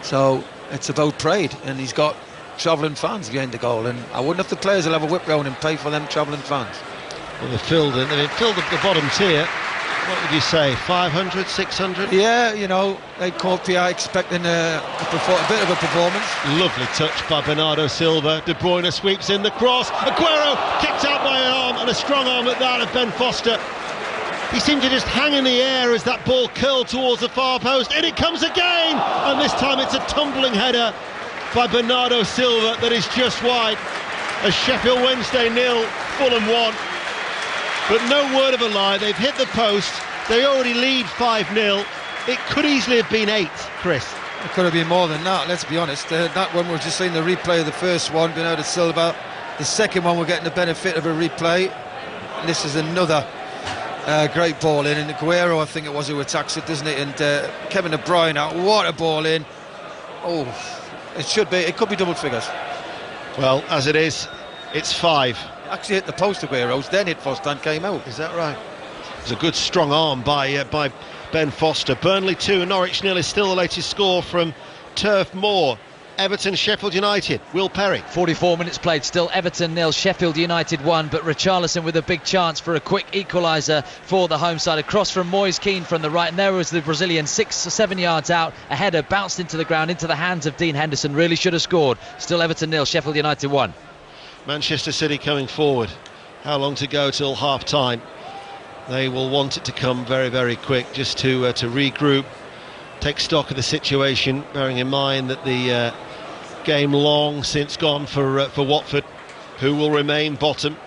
so it's about pride. And he's got travelling fans behind the goal, and I wonder if the players will have a whip round and pay for them travelling fans. Well, they've filled the bottom tier. What would you say, 500, 600? Yeah, you know, they caught PR expecting a bit of a performance. Lovely touch by Bernardo Silva. De Bruyne sweeps in the cross. Aguero kicked out by an arm, and a strong arm at that of Ben Foster. He seemed to just hang in the air as that ball curled towards the far post, and it comes again, and this time it's a tumbling header by Bernardo Silva that is just wide. As Sheffield Wednesday 0, Fulham 1. But no word of a lie, they've hit the post, they already lead 5-0. It could easily have been 8, Chris. It could have been more than that, let's be honest. That one, we're just seeing the replay of the first one, Bernardo Silva. The second one, we're getting the benefit of a replay. And this is another great ball in, and Aguero, I think it was, who attacks it, doesn't it? And Kevin De Bruyne, what a ball in. Oh, it could be double figures. Well, as it is, it's 5. Actually hit the post, Aguero's, then hit Foster and came out. Is that right? It's a good strong arm by Ben Foster. Burnley 2, Norwich 0 is still the latest score from Turf Moor. Everton, Sheffield United. Will Perry. 44 minutes played, still Everton 0, Sheffield United 1, but Richarlison with a big chance for a quick equaliser for the home side. Across from Moise Keane from the right, and there was the Brazilian 6 or 7 yards out. A header bounced into the ground, into the hands of Dean Henderson. Really should have scored. Still Everton 0, Sheffield United 1. Manchester City coming forward. How long to go till half-time? They will want it to come very, very quick, just to regroup, take stock of the situation, bearing in mind that the game long since gone for Watford, who will remain bottom.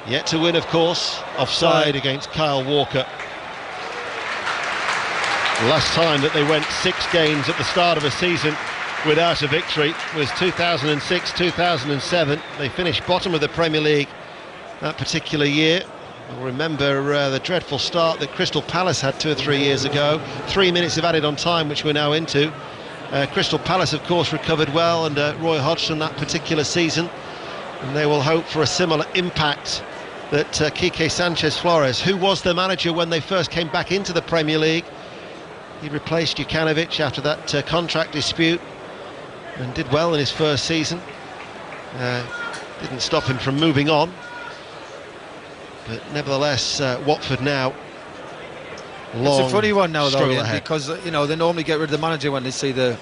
Yet to win, of course. Offside against Kyle Walker. The last time that they went 6 games at the start of a season without a victory was 2006-2007. They finished bottom of the Premier League that particular year. You'll remember the dreadful start that Crystal Palace had 2 or 3 years ago. 3 minutes of added on time, which we're now into. Crystal Palace, of course, recovered well under Roy Hodgson that particular season, and they will hope for a similar impact that Quique Sanchez-Flores, who was the manager when they first came back into the Premier League, he replaced Jukanovic after that contract dispute and did well in his first season. Didn't stop him from moving on, but nevertheless, Watford now. It's a funny one now, though, Ian, because they normally get rid of the manager when they see the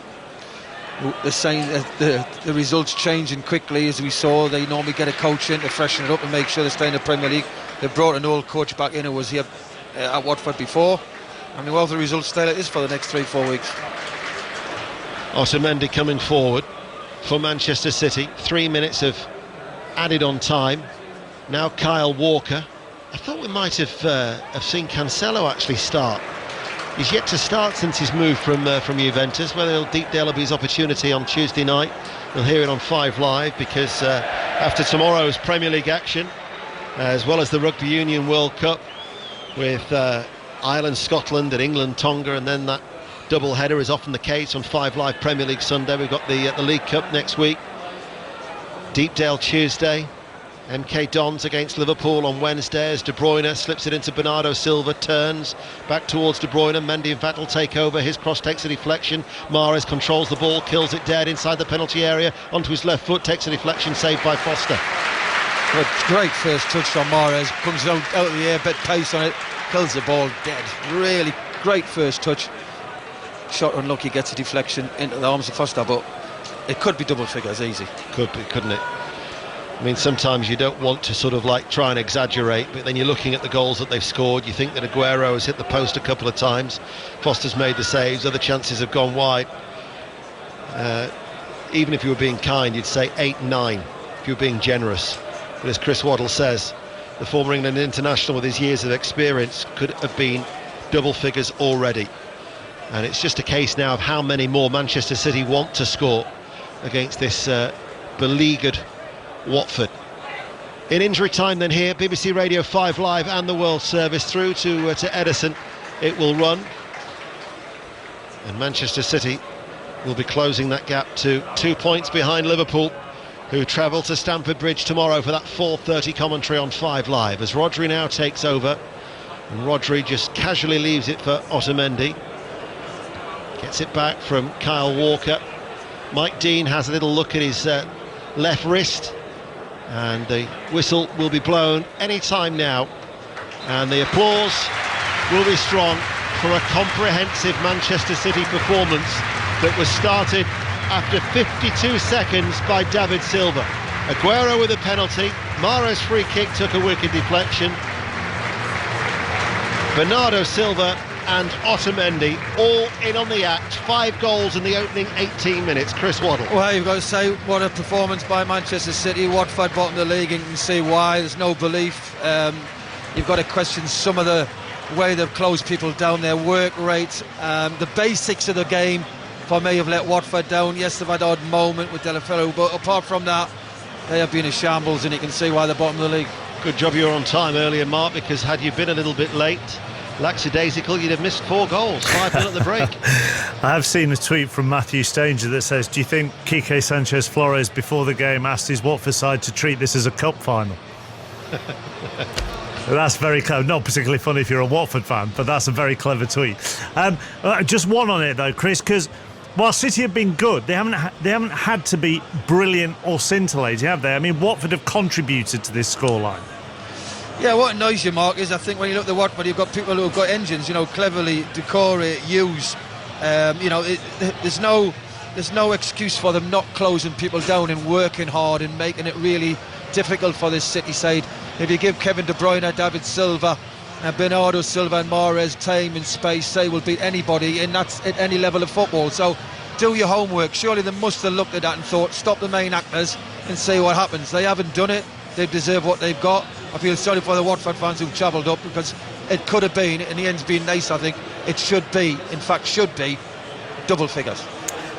results changing quickly, as we saw. They normally get a coach in to freshen it up and make sure they stay in the Premier League. They brought an old coach back in who was here at Watford before, and well, the results stay like this for the next 3-4 weeks. Otamendi coming forward for Manchester City. 3 minutes of added on time. Now Kyle Walker. I thought we might have seen Cancelo actually start. He's yet to start since his move from Juventus. Whether Deepdale will be his opportunity on Tuesday night, we'll hear it on 5 Live, because after tomorrow's Premier League action, as well as the Rugby Union World Cup with Ireland, Scotland and England, Tonga, and then that double header is often the case on 5 Live Premier League Sunday. We've got the League Cup next week, Deepdale Tuesday, MK Dons against Liverpool on Wednesday as De Bruyne slips it into Bernardo Silva, turns back towards De Bruyne. Mendy and Vattel take over, his cross takes a deflection, Mahrez controls the ball, kills it dead inside the penalty area, onto his left foot, takes a deflection, saved by Foster. But great first touch from Mahrez, comes out of the air, bit pace on it, kills the ball dead. Really great first touch. Shot unlucky, gets a deflection into the arms of Foster, but it could be double figures easy. Could be, couldn't it? I mean, sometimes you don't want to sort of like try and exaggerate, but then you're looking at the goals that they've scored. You think that Aguero has hit the post a couple of times, Foster's made the saves, other chances have gone wide. Even if you were being kind, you'd say 8-9 if you were being generous. But as Chris Waddle says, the former England international with his years of experience could have been double figures already. And it's just a case now of how many more Manchester City want to score against this beleaguered Watford. In injury time then here, BBC Radio 5 Live and the World Service through to Edison. It will run, and Manchester City will be closing that gap to 2 points behind Liverpool, who travel to Stamford Bridge tomorrow for that 4:30 commentary on 5 Live, as Rodri now takes over, and Rodri just casually leaves it for Otamendi, gets it back from Kyle Walker. Mike Dean has a little look at his left wrist, and the whistle will be blown any time now, and the applause will be strong for a comprehensive Manchester City performance that was started after 52 seconds by David Silva. Aguero with a penalty, Mahrez free kick took a wicked deflection, Bernardo Silva and Otamendi all in on the act. 5 goals in the opening 18 minutes. Chris Waddle. Well, you've got to say, what a performance by Manchester City. Watford bottom of the league, and you can see why. There's no belief. You've got to question some of the way they've closed people down, their work rate, the basics of the game for me have let Watford down. Yes, they've had an odd moment with Delafield, but apart from that, they have been in shambles, and you can see why they're bottom of the league. Good job you were on time earlier, Mark, because had you been a little bit late, lackadaisical, you'd have missed 4 goals, 5 at the break. I have seen a tweet from Matthew Stanger that says, do you think Quique Sanchez-Flores before the game asked his Watford side to treat this as a cup final? That's very clever. Not particularly funny if you're a Watford fan, but that's a very clever tweet. Just one on it though, Chris, because while City have been good, they haven't had to be brilliant or scintillating, have they? I mean, Watford have contributed to this scoreline. Yeah, what annoys you, Mark, is I think when you look at Watford, you've got people who have got engines, cleverly, Decore, Hughes, there's no excuse for them not closing people down and working hard and making it really difficult for this City side. If you give Kevin De Bruyne, David Silva and Bernardo Silva and Mahrez time and space, they will beat anybody, and that's at any level of football. So do your homework. Surely they must have looked at that and thought, stop the main actors and see what happens. They haven't done it. They deserve what they've got. I feel sorry for the Watford fans who've travelled up, because it could have been, in the end's been nice, I think. It should be, in fact should be, double figures.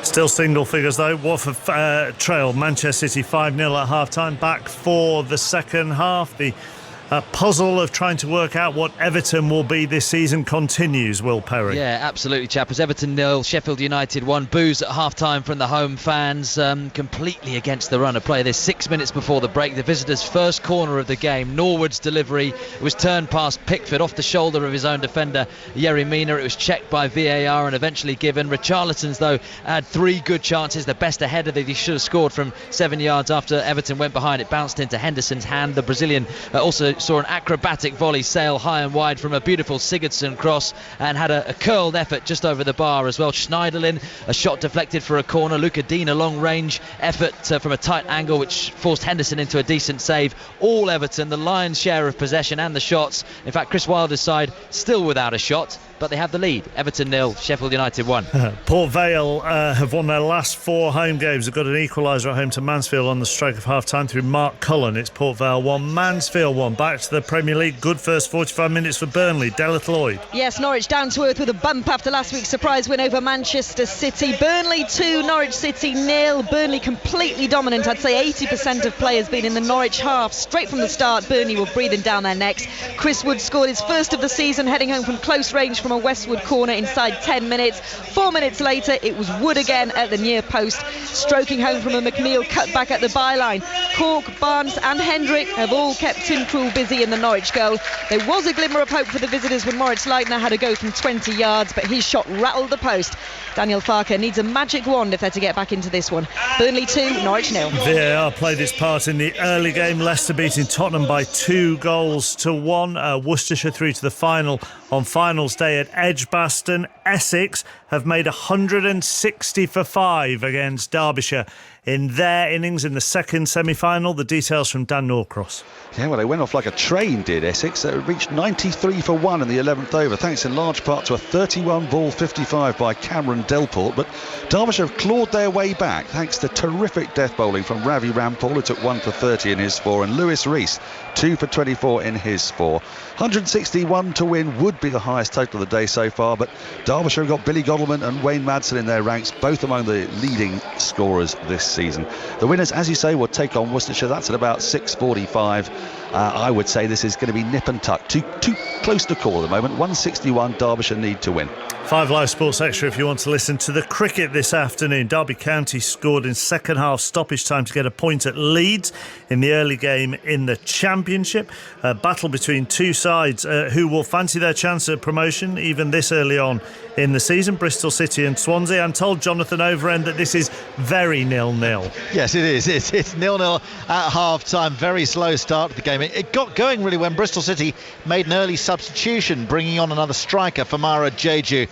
Still single figures though. Watford trailed Manchester City 5-0 at half-time. Back for the second half. The puzzle of trying to work out what Everton will be this season continues, Will Perry. Yeah, absolutely, chappers. Everton 0, Sheffield United 1. Boos at half-time from the home fans, completely against the run of play. There's 6 minutes before the break. The visitors' first corner of the game. Norwood's delivery. It was turned past Pickford off the shoulder of his own defender, Yerry Mina. It was checked by VAR and eventually given. Richarlison's, though, had 3 good chances. The best ahead of it. He should have scored from 7 yards after Everton went behind. It bounced into Henderson's hand. The Brazilian also saw an acrobatic volley sail high and wide from a beautiful Sigurdsson cross and had a curled effort just over the bar as well. Schneiderlin, a shot deflected for a corner. Luca Dean, a long range effort from a tight angle which forced Henderson into a decent save. All Everton, the lion's share of possession and the shots. In fact, Chris Wilder's side still without a shot, but they have the lead. Everton 0, Sheffield United 1. Port Vale have won their last 4 home games. They've got an equaliser at home to Mansfield on the stroke of half-time through Mark Cullen. It's Port Vale 1, Mansfield 1. Back to the Premier League. Good first 45 minutes for Burnley. Delith Lloyd. Yes, Norwich down to earth with a bump after last week's surprise win over Manchester City. Burnley 2, Norwich City 0. Burnley completely dominant. I'd say 80% of players being in the Norwich half. Straight from the start, Burnley were breathing down their necks. Chris Wood scored his first of the season, heading home from close range from a Westwood corner inside 10 minutes. 4 minutes later, it was Wood again at the near post, stroking home from a McNeil cutback at the byline. Cork, Barnes and Hendrick have all kept Tim Krul busy in the Norwich goal. There was a glimmer of hope for the visitors when Moritz Leitner had a go from 20 yards, but his shot rattled the post. Daniel Farke needs a magic wand if they're to get back into this one. Burnley 2, Norwich 0. VAR played its part in the early game. Leicester beating Tottenham by 2-1. Worcestershire through to the final on finals day at Edgbaston. Essex have made 160 for 5 against Derbyshire in their innings in the second semi-final. The details from Dan Norcross. Yeah, well, they went off like a train, did Essex. They reached 93 for 1 in the 11th over, thanks in large part to a 31-ball 55 by Cameron Delport. But Derbyshire have clawed their way back thanks to terrific death bowling from Ravi Rampal, who took 1 for 30 in his 4, and Lewis Rees, 2 for 24 in his 4. 161 to win would be the highest total of the day so far, but Derbyshire have got Billy Godalman and Wayne Madsen in their ranks, both among the leading scorers this season. The winners, as you say, will take on Worcestershire. That's at about 6:45. I would say this is going to be nip and tuck. Too close to call at the moment. 161 Derbyshire need to win. 5 Live Sports Extra if you want to listen to the cricket this afternoon. Derby County scored in second half stoppage time to get a point at Leeds in the early game in the Championship. A battle between two sides who will fancy their chance at promotion even this early on in the season. Bristol City and Swansea. I'm told, Jonathan Overend, that this is very 0-0. Yes, it is. It's 0-0 at half-time. Very slow start to the game. It got going really when Bristol City made an early substitution, bringing on another striker, Famara Jeju,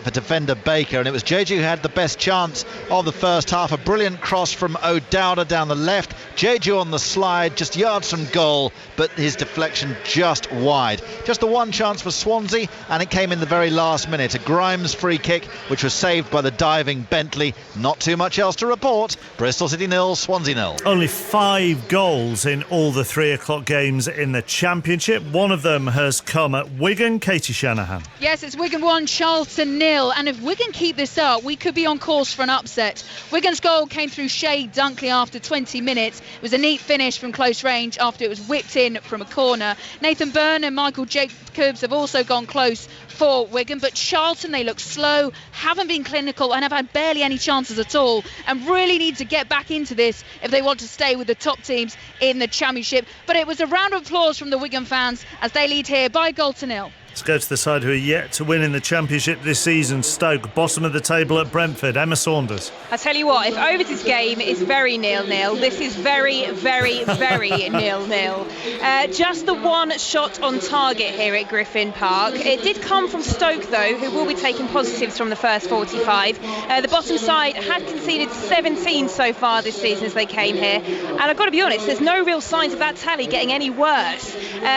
for defender Baker. And it was Jeju who had the best chance of the first half. A brilliant cross from O'Dowda down the left. Jeju on the slide, just yards from goal, but his deflection just wide. Just the one chance for Swansea, and it came in the very last minute. A Grimes free kick, which was saved by the diving Bentley. Not too much else to report. Bristol City 0, Swansea 0. Only 5 goals in all the 3 o'clock games in the Championship. One of them has come at Wigan. Katie Shanahan. Yes, it's Wigan 1, Charlton 0. And if Wigan keep this up, we could be on course for an upset. Wigan's goal came through Shay Dunkley after 20 minutes. It was a neat finish from close range after it was whipped in from a corner. Nathan Byrne and Michael Jacobs have also gone close for Wigan, but Charlton, they look slow, haven't been clinical and have had barely any chances at all, and really need to get back into this if they want to stay with the top teams in the Championship. But it was a round of applause from the Wigan fans as they lead here by 0-0. Let's go to the side who are yet to win in the Championship this season. Stoke, bottom of the table at Brentford. Emma Saunders. I tell you what, if Overton's game is very 0-0, this is very, very, very 0-0. Just the one shot on target here at Griffin Park. It did come from Stoke, though, who will be taking positives from the first 45. The bottom side had conceded 17 so far this season as they came here. And I've got to be honest, there's no real signs of that tally getting any worse.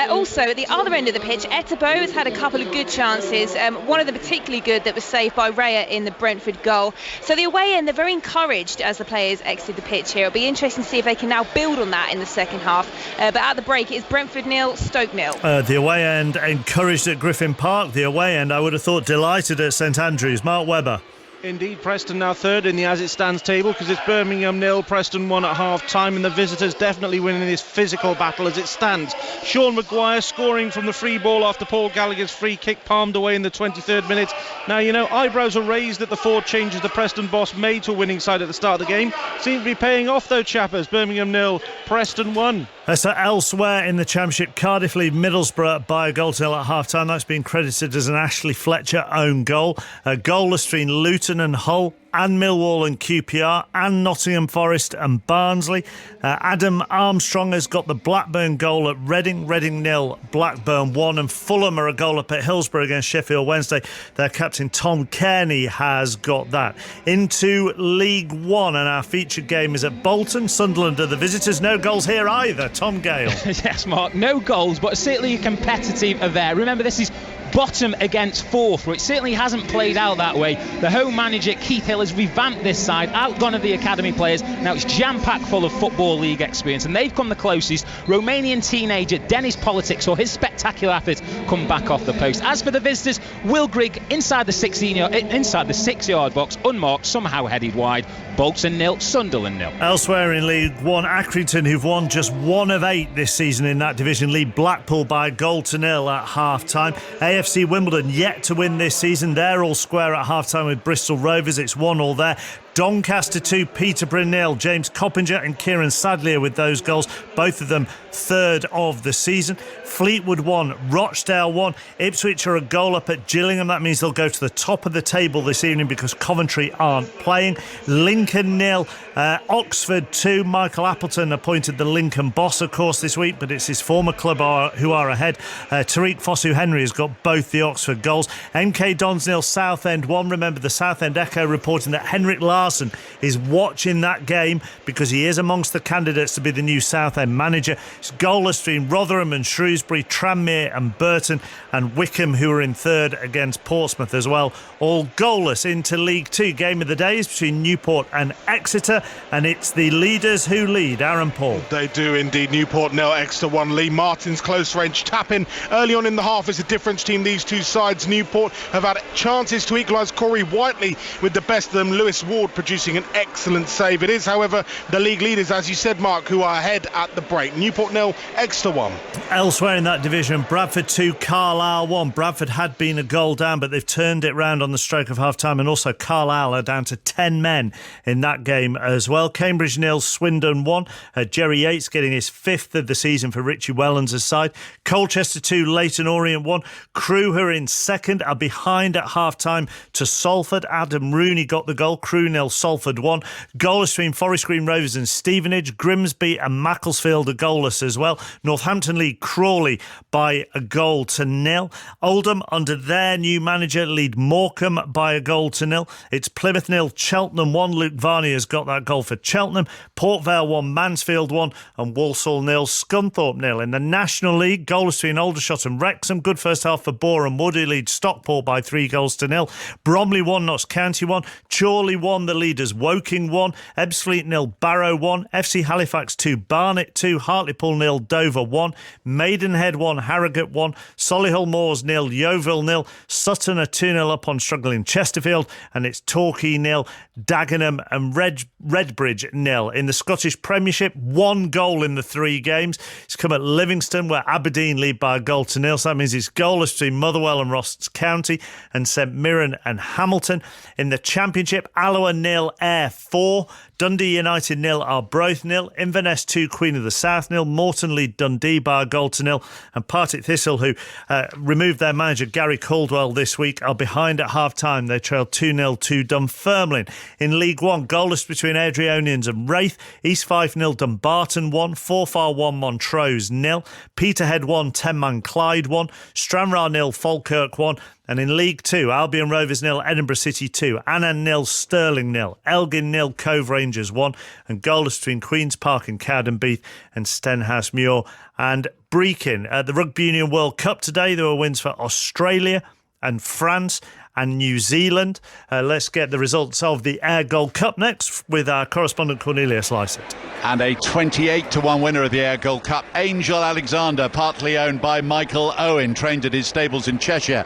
Also, at the other end of the pitch, Etebo has had had a couple of good chances. One of them particularly good that was saved by Raya in the Brentford goal. So the away end, they're very encouraged as the players exit the pitch here. It'll be interesting to see if they can now build on that in the second half. But at the break, it's Brentford 0, Stoke 0. The away end encouraged at Griffin Park. The away end, I would have thought, delighted at St Andrews. Mark Webber. Indeed, Preston now third in the as it stands table, because it's Birmingham 0, Preston 1 at half time, and the visitors definitely winning this physical battle as it stands. Sean Maguire scoring from the free ball after Paul Gallagher's free kick palmed away in the 23rd minute. Now, eyebrows are raised at the 4 changes the Preston boss made to a winning side at the start of the game. Seem to be paying off though, chappers. Birmingham 0, Preston 1. So elsewhere in the Championship, Cardiff lead Middlesbrough by a goal to nil at half-time. That's been credited as an Ashley Fletcher own goal. Goalless between Luton and Hull, and Millwall and QPR, and Nottingham Forest and Barnsley. Adam Armstrong has got the Blackburn goal at Reading. Reading 0, Blackburn 1, and Fulham are a goal up at Hillsborough against Sheffield Wednesday. Their captain Tom Kearney has got that. Into League One, and our featured game is at Bolton. Sunderland are the visitors. No goals here either. Tom Gale. Yes, Mark, no goals, but certainly a competitive affair. Remember, this is bottom against fourth, which certainly hasn't played out that way. The home manager Keith Hill has revamped this side, outgone of the academy players. Now it's jam-packed full of Football League experience, and they've come the closest. Romanian teenager Dennis Politics or his spectacular effort come back off the post. As for the visitors, Will Grigg inside the 6-yard box, unmarked, somehow headed wide. Bolton 0, Sunderland 0. Elsewhere in League One, Accrington, who've won just 1 of 8 this season in that division, lead Blackpool by a goal to nil at half-time. AFC Wimbledon yet to win this season. They're all square at half-time with Bristol Rovers. It's 1-1 there. Doncaster 2, Peterborough 0. James Coppinger and Kieran Sadlier with those goals, both of them third of the season. Fleetwood 1, Rochdale 1. Ipswich are a goal up at Gillingham. That means they'll go to the top of the table this evening because Coventry aren't playing. Lincoln 0, Oxford 2. Michael Appleton appointed the Lincoln boss, of course, this week, but it's his former club who are ahead. Tariq Fosu-Henry has got both the Oxford goals. MK Dons 0, Southend 1. Remember, the Southend Echo reporting that Henrik Larsson is watching that game because he is amongst the candidates to be the new Southend manager. It's goalless between Rotherham and Shrewsbury, Tranmere and Burton, and Wickham, who are in third against Portsmouth as well. All goalless. Into League Two. Game of the day is between Newport and Exeter, and it's the leaders who lead. Aaron Paul. They do indeed. Newport 0, Exeter 1. Lee Martin's close range tap-in early on in the half is a difference between these two sides. Newport have had chances to equalise. Corey Whiteley with the best of them. Lewis Ward producing an excellent save. It is, however, the league leaders, as you said, Mark, who are ahead at the break. Newport 0, Exeter 1. Elsewhere in that division, Bradford 2, Carlisle 1. Bradford had been a goal down, but they've turned it round on the stroke of half-time, and also Carlisle are down to 10 men in that game as well. Cambridge 0, Swindon 1. Jerry Yates getting his 5th of the season for Richie Wellens' side. Colchester 2, Leyton Orient 1. Crewe, who are in second, are behind at half-time to Salford. Adam Rooney got the goal. Crewe 0, Salford 1. Goalless between Forest Green Rovers and Stevenage. Grimsby and Macclesfield are goalless as well. Northampton lead Crawley by a goal to nil. Oldham, under their new manager, lead Morecambe by a goal to nil. It's Plymouth 0, Cheltenham 1. Luke Varney has got that goal for Cheltenham. Port Vale 1, Mansfield 1, and Walsall 0, Scunthorpe 0. In the National League, goalless between Aldershot and Wrexham. Good first half for Boreham Wood, who lead Stockport by 3 goals to nil. Bromley 1, Notts County 1. Chorley 1, the leaders Woking 1. Ebbsfleet 0, Barrow 1. FC Halifax 2, Barnet 2. Hartlepool 0, Dover 1. Maidenhead 1, Harrogate 1. Solihull Moors 0, Yeovil 0. Sutton are 2-0 up on struggling Chesterfield, and it's Torquay 0, Dagenham and Redbridge 0. In the Scottish Premiership, 1 goal in the 3 games. It's come at Livingston, where Aberdeen lead by a goal to nil. So that means it's goalless between Motherwell and Ross County, and St Mirren and Hamilton. In the Championship, Alloa 0, Ayr 4. Dundee United 0, Arbroath 0. Inverness 2, Queen of the South 0. Morton lead Dundee by a goal to nil. And Partick Thistle, who removed their manager Gary Caldwell this week, are behind at half-time. They trailed 2-0 to Dunfermline. In League One, goalless between Adrionians and Wraith. East Fife 0, Dumbarton 1. Forfar 1, Montrose 0. Peterhead 1, Tenman Clyde 1. Stranraer 0, Falkirk 1. And in League 2, Albion Rovers 0, Edinburgh City 2. Annan 0, Stirling 0. Elgin 0, Cove Rangers 1, and goalless between Queen's Park and Cowdenbeath and Stenhouse Muir and Brechin. At the Rugby Union World Cup today, there were wins for Australia and France and New Zealand. Let's get the results of the Air Gold Cup next with our correspondent Cornelius Lysett. And a 28-1 winner of the Air Gold Cup, Angel Alexander, partly owned by Michael Owen, trained at his stables in Cheshire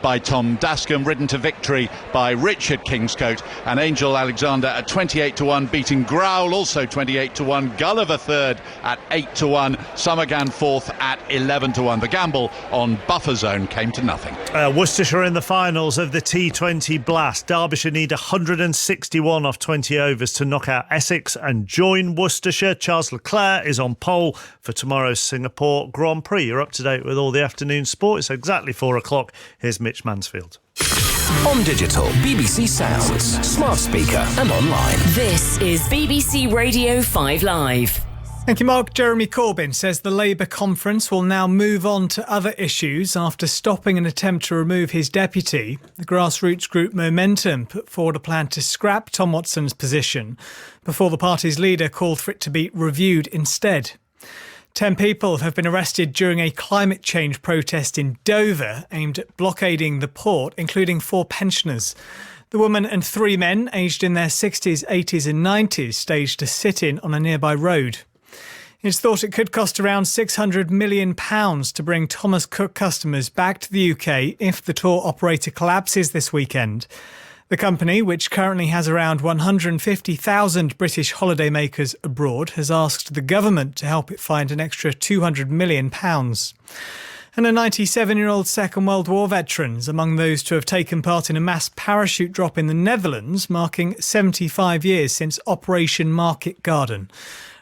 by Tom Dascombe, ridden to victory by Richard Kingscote. And Angel Alexander at 28-1, beating Growl, also 28-1, Gulliver third at 8-1, Summergan fourth at 11-1. The gamble on Buffer Zone came to nothing. Worcestershire in the finals of the T20 Blast. Derbyshire need 161 off 20 overs to knock out Essex and join Worcestershire. Charles Leclerc is on pole for tomorrow's Singapore Grand Prix. You're up to date with all the afternoon sport. It's exactly 4 o'clock. Here's Mitch Mansfield. On digital, BBC Sounds, smart speaker and online. This is BBC Radio 5 Live. Thank you, Mark. Jeremy Corbyn says the Labour conference will now move on to other issues after stopping an attempt to remove his deputy. The grassroots group Momentum put forward a plan to scrap Tom Watson's position before the party's leader called for it to be reviewed instead. 10 people have been arrested during a climate change protest in Dover aimed at blockading the port, including 4 pensioners. The woman and 3 men, aged in their 60s, 80s and 90s, staged a sit-in on a nearby road. It's thought it could cost around £600 million to bring Thomas Cook customers back to the UK if the tour operator collapses this weekend. The company, which currently has around 150,000 British holidaymakers abroad, has asked the government to help it find an extra £200 million. And a 97-year-old Second World War veteran is among those to have taken part in a mass parachute drop in the Netherlands, marking 75 years since Operation Market Garden.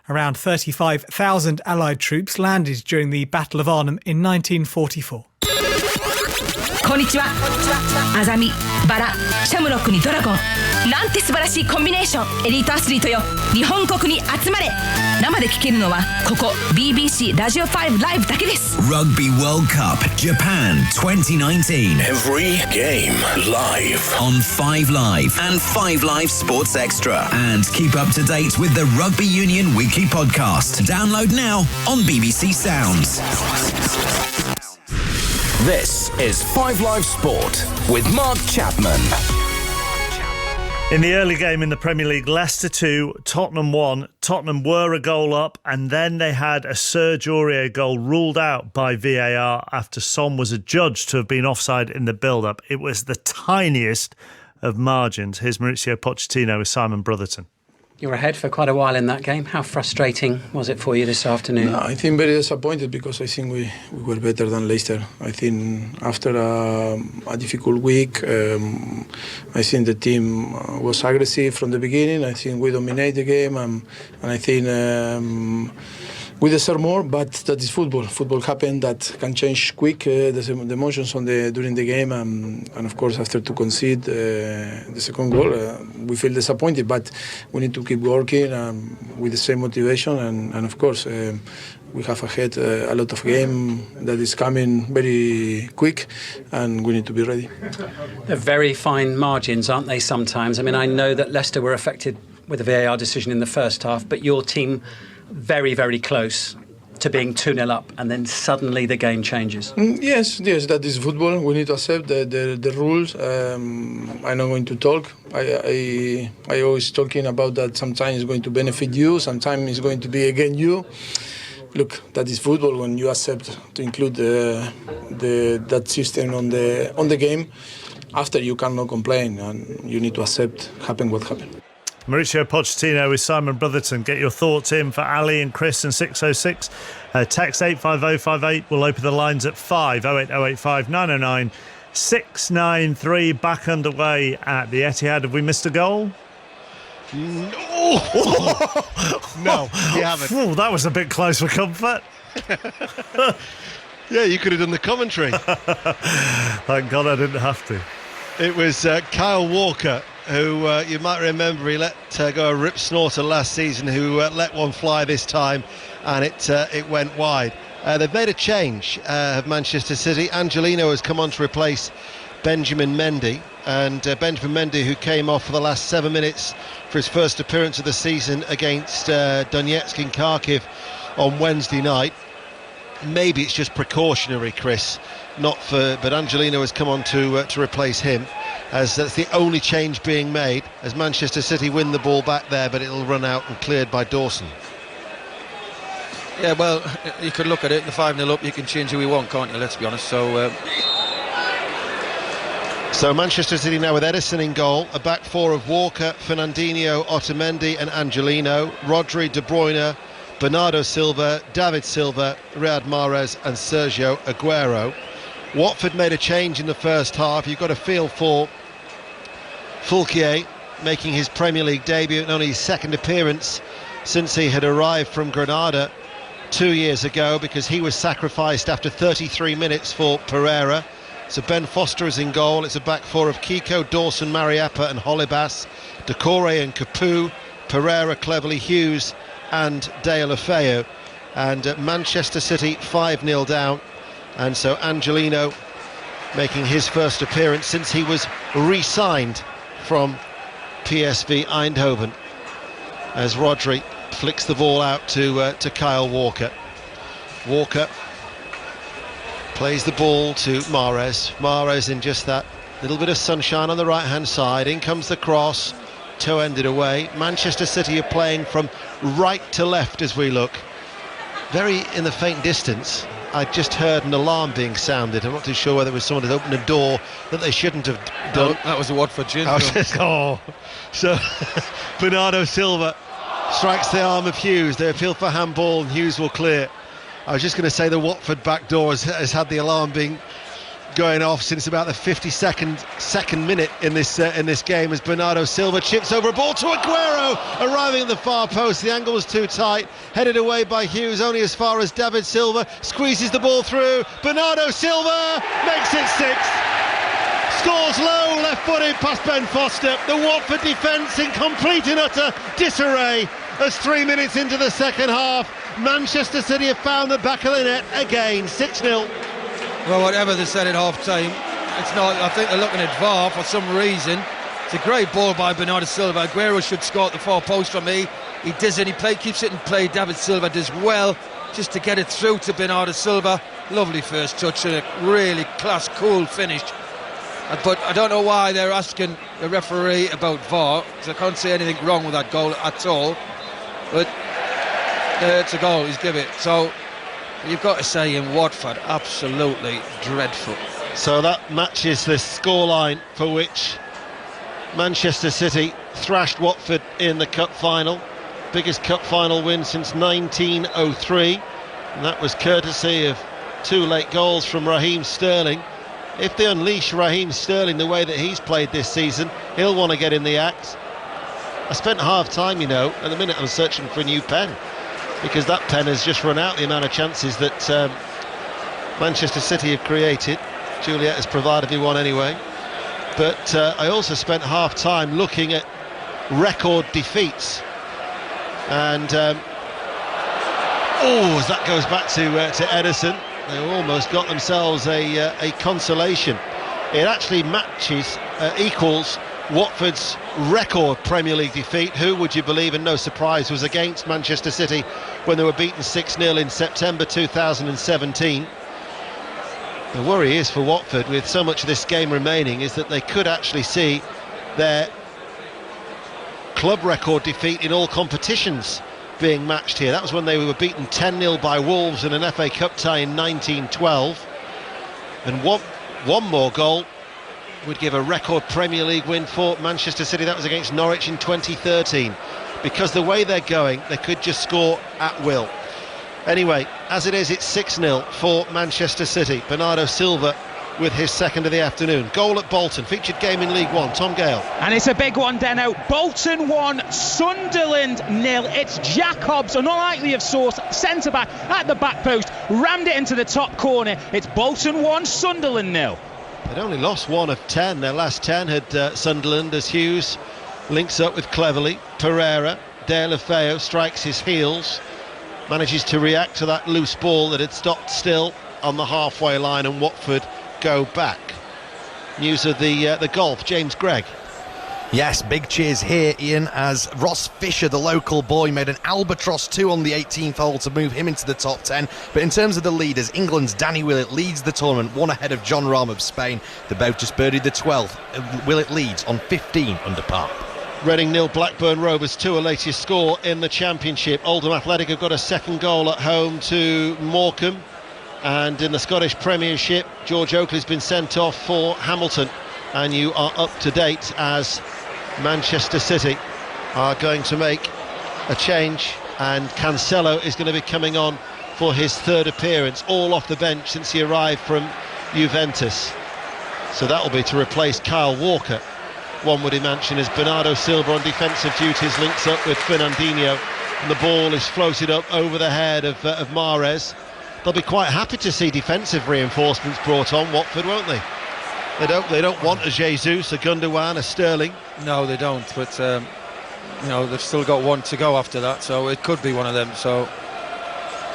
Around 35,000 Allied troops landed during the Battle of Arnhem in 1944. こんにちは。アザミ、バラ、シャムロックにドラゴン。なんて素晴らしいコンビネーション。エリートアスリートよ。日本国に集まれ。生で聴けるのはここ BBC ラジオ5 ライブだけです。 Rugby World Cup Japan 2019. Every game live on 5 Live and 5 Live Sports Extra. And keep up to date with the Rugby Union Weekly Podcast. Download now on BBC Sounds. This is 5 Live Sport with Mark Chapman. In the early game in the Premier League, Leicester 2, Tottenham 1. Tottenham were a goal up, and then they had a Serge Aurier goal ruled out by VAR after Son was adjudged to have been offside in the build-up. It was the tiniest of margins. Here's Mauricio Pochettino with Simon Brotherton. You were ahead for quite a while in that game. How frustrating was it for you this afternoon? No, I think very disappointed because I think we were better than Leicester. I think after a difficult week, I think the team was aggressive from the beginning. I think we dominated the game, and I think we deserve more, but that is football. Football happened that can change quick the emotions during the game, and of course after to concede the second goal, we feel disappointed, but we need to keep working with the same motivation, and of course we have ahead a lot of game that is coming very quick, and we need to be ready. They're very fine margins, aren't they, sometimes? I mean, I know that Leicester were affected with the VAR decision in the first half, but your team very, very close to being 2-0 up, and then suddenly the game changes. Yes, that is football. We need to accept the rules. I'm not going to talk. I always talking about that sometimes it's going to benefit you, sometimes it's going to be against you. Look, that is football. When you accept to include that system on the game, after you cannot complain, and you need to accept happen what happened. Mauricio Pochettino with Simon Brotherton. Get your thoughts in for Ali and Chris and 606. Text 85058. We'll open the lines at 5 08085 909 693. Back underway at the Etihad. Have we missed a goal? No, you haven't. Ooh, that was a bit close for comfort. Yeah, you could have done the commentary. Thank God I didn't have to. It was Kyle Walker, who you might remember, he let go a rip snorter last season, who let one fly this time, and it went wide. They've made a change of Manchester City. Angelino has come on to replace Benjamin Mendy. And Benjamin Mendy, who came off for the last 7 minutes for his first appearance of the season against Donetsk in Kharkiv on Wednesday night. Maybe it's just precautionary, Chris, but Angelino has come on to replace him, as that's the only change being made, as Manchester City win the ball back there, but it'll run out and cleared by Dawson. Yeah, well, you could look at it, the 5-0 up, you can change who we want, can't you, let's be honest. So Manchester City now with Edison in goal, a back four of Walker, Fernandinho, Otamendi and Angelino, Rodri, De Bruyne, Bernardo Silva, David Silva, Riyad Mahrez and Sergio Aguero. Watford made a change in the first half. You've got a feel for Fulquier making his Premier League debut and only his second appearance since he had arrived from Granada 2 years ago, because he was sacrificed after 33 minutes for Pereira. So Ben Foster is in goal. It's a back four of Kiko, Dawson, Mariappa and Holebas, Decore and Capoue, Pereira, Cleverley, Hughes and De La Feu. And Manchester City 5-0 down, and so Angelino making his first appearance since he was re-signed from PSV Eindhoven, as Rodri flicks the ball out to Kyle Walker. Walker plays the ball to Mahrez in just that little bit of sunshine on the right hand side. In comes the cross, toe-ended away. Manchester City are playing from right to left as we look, very in the faint distance. I just heard an alarm being sounded. I'm not too sure whether it was someone had opened a door that they shouldn't have done. That was a Watford gin. So Bernardo Silva strikes the arm of Hughes. They appeal for handball and Hughes will clear. I was just going to say the Watford back door has had the alarm being going off since about the 52nd minute in this game, as Bernardo Silva chips over a ball to Aguero, arriving at the far post. The angle was too tight, headed away by Hughes only as far as David Silva, squeezes the ball through. Bernardo Silva makes it 6. Scores low, left-footed past Ben Foster. The Watford defence in complete and utter disarray as 3 minutes into the second half, Manchester City have found the back of the net again. 6-0. Well, whatever they said at half-time, it's not. I think they're looking at VAR for some reason. It's a great ball by Bernardo Silva. Aguero should score at the far post for me. He doesn't. He keeps it in play. David Silva does well just to get it through to Bernardo Silva. Lovely first touch and a really class, cool finish. But I don't know why they're asking the referee about VAR, because I can't see anything wrong with that goal at all. But it's a goal, he's given it. So you've got to say, in Watford, absolutely dreadful. So that matches the scoreline for which Manchester City thrashed Watford in the cup final. Biggest cup final win since 1903, and that was courtesy of 2 late goals from Raheem Sterling. If they unleash Raheem Sterling the way that he's played this season, he'll want to get in the act. I spent half time, at the minute I'm searching for a new pen, because that pen has just run out, the amount of chances that Manchester City have created. Juliet has provided me one anyway. But I also spent half time looking at record defeats. And as that goes back to Edison, they almost got themselves a consolation. It actually equals Watford's record Premier League defeat. Who would you believe, and no surprise, was against Manchester City when they were beaten 6-0 in September 2017. The worry is for Watford, with so much of this game remaining, is that they could actually see their club record defeat in all competitions being matched here. That was when they were beaten 10-0 by Wolves in an FA Cup tie in 1912. And one more goal would give a record Premier League win for Manchester City. That was against Norwich in 2013. Because the way they're going, they could just score at will. Anyway, as it is, it's 6-0 for Manchester City. Bernardo Silva with his second of the afternoon. Goal at Bolton, featured game in League One. Tom Gale. And it's a big one, Deno. Bolton 1, Sunderland 0. It's Jacobs, an unlikely of source, centre-back at the back post, rammed it into the top corner. It's Bolton 1, Sunderland 0. They'd only lost 1 of 10. Their last 10 had Sunderland, as Hughes links up with Cleverley. Pereira, De La Feu strikes his heels, manages to react to that loose ball that had stopped still on the halfway line, and Watford go back. news of the golf. James Gregg. Yes, big cheers here, Ian, as Ross Fisher, the local boy, made an albatross 2 on the 18th hole to move him into the top 10. But in terms of the leaders, England's Danny Willett leads the tournament, 1 ahead of John Rahm of Spain. They both just birdied the 12th. Willett leads on 15 under par. Reading 0, Blackburn Rovers 2, a latest score in the Championship. Oldham Athletic have got a second goal at home to Morecambe. And in the Scottish Premiership, George Oakley's been sent off for Hamilton. And you are up to date as Manchester City are going to make a change, and Cancelo is going to be coming on for his 3rd appearance, all off the bench since he arrived from Juventus. So that will be to replace Kyle Walker. One would imagine as Bernardo Silva on defensive duties links up with Fernandinho, and the ball is floated up over the head of Mahrez. They'll be quite happy to see defensive reinforcements brought on, Watford, won't they? They don't want a Jesus, a Gundogan, a Sterling. No, they don't. But they've still got one to go after that, so it could be one of them. So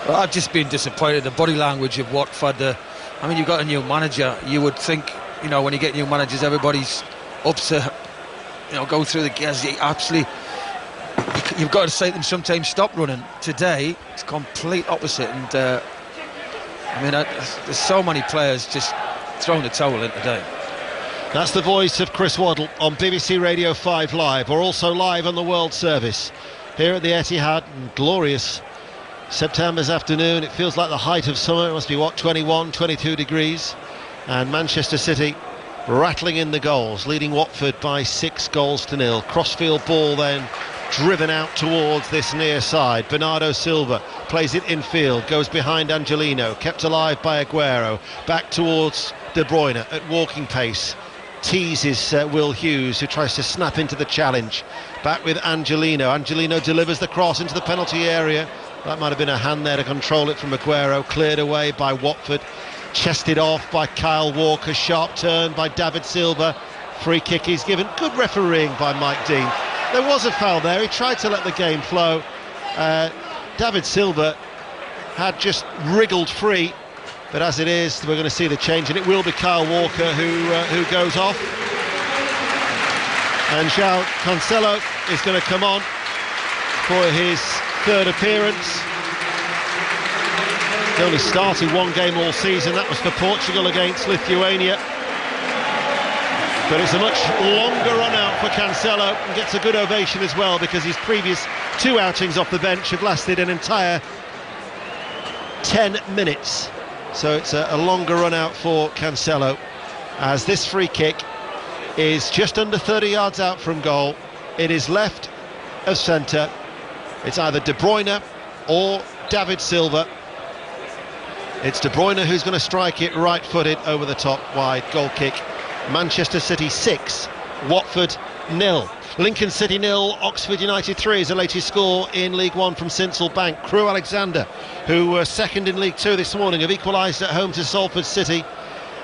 I've just been disappointed. The body language of Watford. You've got a new manager. You would think, when you get new managers, everybody's up to, go through the gears. You've got to say to them sometimes, stop running. Today, it's complete opposite. And there's so many players just throwing the towel in today. That's the voice of Chris Waddle on BBC Radio 5 Live. We're also live on the World Service here at the Etihad. Glorious September's afternoon. It feels like the height of summer. It must be 21, 22 degrees. And Manchester City rattling in the goals, leading Watford by 6-0. Crossfield ball then driven out towards this near side. Bernardo Silva plays it infield, goes behind Angelino, kept alive by Aguero, back towards De Bruyne at walking pace, teases Will Hughes, who tries to snap into the challenge, back with Angelino. Angelino delivers the cross into the penalty area. That might have been a hand there to control it from Aguero, cleared away by Watford, chested off by Kyle Walker, sharp turn by David Silva, free kick is given. Good refereeing by Mike Dean. There was a foul there. He tried to let the game flow. David Silva had just wriggled free, but as it is, we're going to see the change, and it will be Kyle Walker who goes off. And João Cancelo is going to come on for his 3rd appearance. He only started 1 game all season. That was for Portugal against Lithuania. But it's a much longer run out for Cancelo, and gets a good ovation as well, because his previous 2 outings off the bench have lasted an entire 10 minutes. So it's a longer run out for Cancelo, as this free kick is just under 30 yards out from goal. It is left of centre. It's either De Bruyne or David Silva. It's De Bruyne who's going to strike it right-footed over the top, wide goal kick. Manchester City 6, Watford 0. Lincoln City 0, Oxford United 3 is the latest score in League One from Sincil Bank. Crewe Alexander, who were second in League 2 this morning, have equalised at home to Salford City.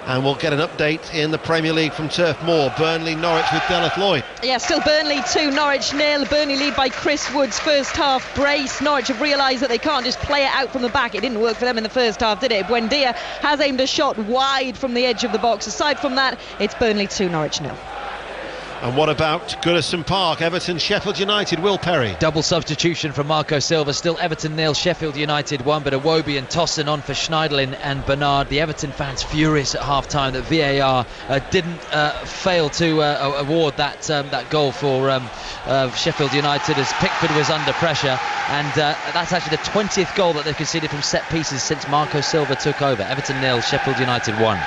And we'll get an update in the Premier League from Turf Moor. Burnley, Norwich with Deleth Lloyd. Yeah, still Burnley 2, Norwich 0. Burnley lead by Chris Wood's first half brace. Norwich have realised that they can't just play it out from the back. It didn't work for them in the first half, did it? Buendia has aimed a shot wide from the edge of the box. Aside from that, it's Burnley 2, Norwich 0. And what about Goodison Park? Everton, Sheffield United, Will Perry. Double substitution from Marco Silva. Still Everton 0, Sheffield United 1, but Iwobi and Tosson on for Schneiderlin and Bernard. The Everton fans furious at half-time that VAR didn't fail to award that goal for Sheffield United, as Pickford was under pressure. And that's actually the 20th goal that they've conceded from set pieces since Marco Silva took over. Everton 0, Sheffield United 1.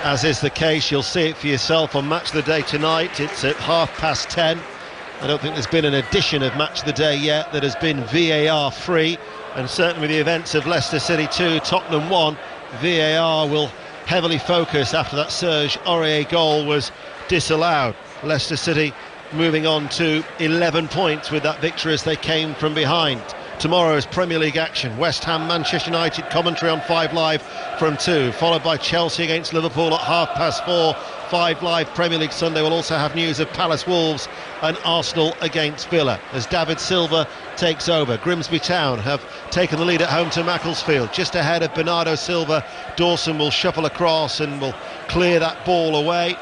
As is the case, you'll see it for yourself on Match of the Day tonight. It's at 10:30. I don't think there's been an edition of Match of the Day yet that has been VAR free, and certainly with the events of Leicester City 2, Tottenham 1, VAR will heavily focus after that Serge Aurier goal was disallowed. Leicester City moving on to 11 points with that victory as they came from behind. Tomorrow's Premier League action, West Ham, Manchester United, commentary on 5 Live from 2, followed by Chelsea against Liverpool at 4:30. 5 Live Premier League Sunday will also have news of Palace Wolves and Arsenal against Villa as David Silva takes over. Grimsby Town have taken the lead at home to Macclesfield, just ahead of Bernardo Silva. Dawson will shuffle across and will clear that ball away.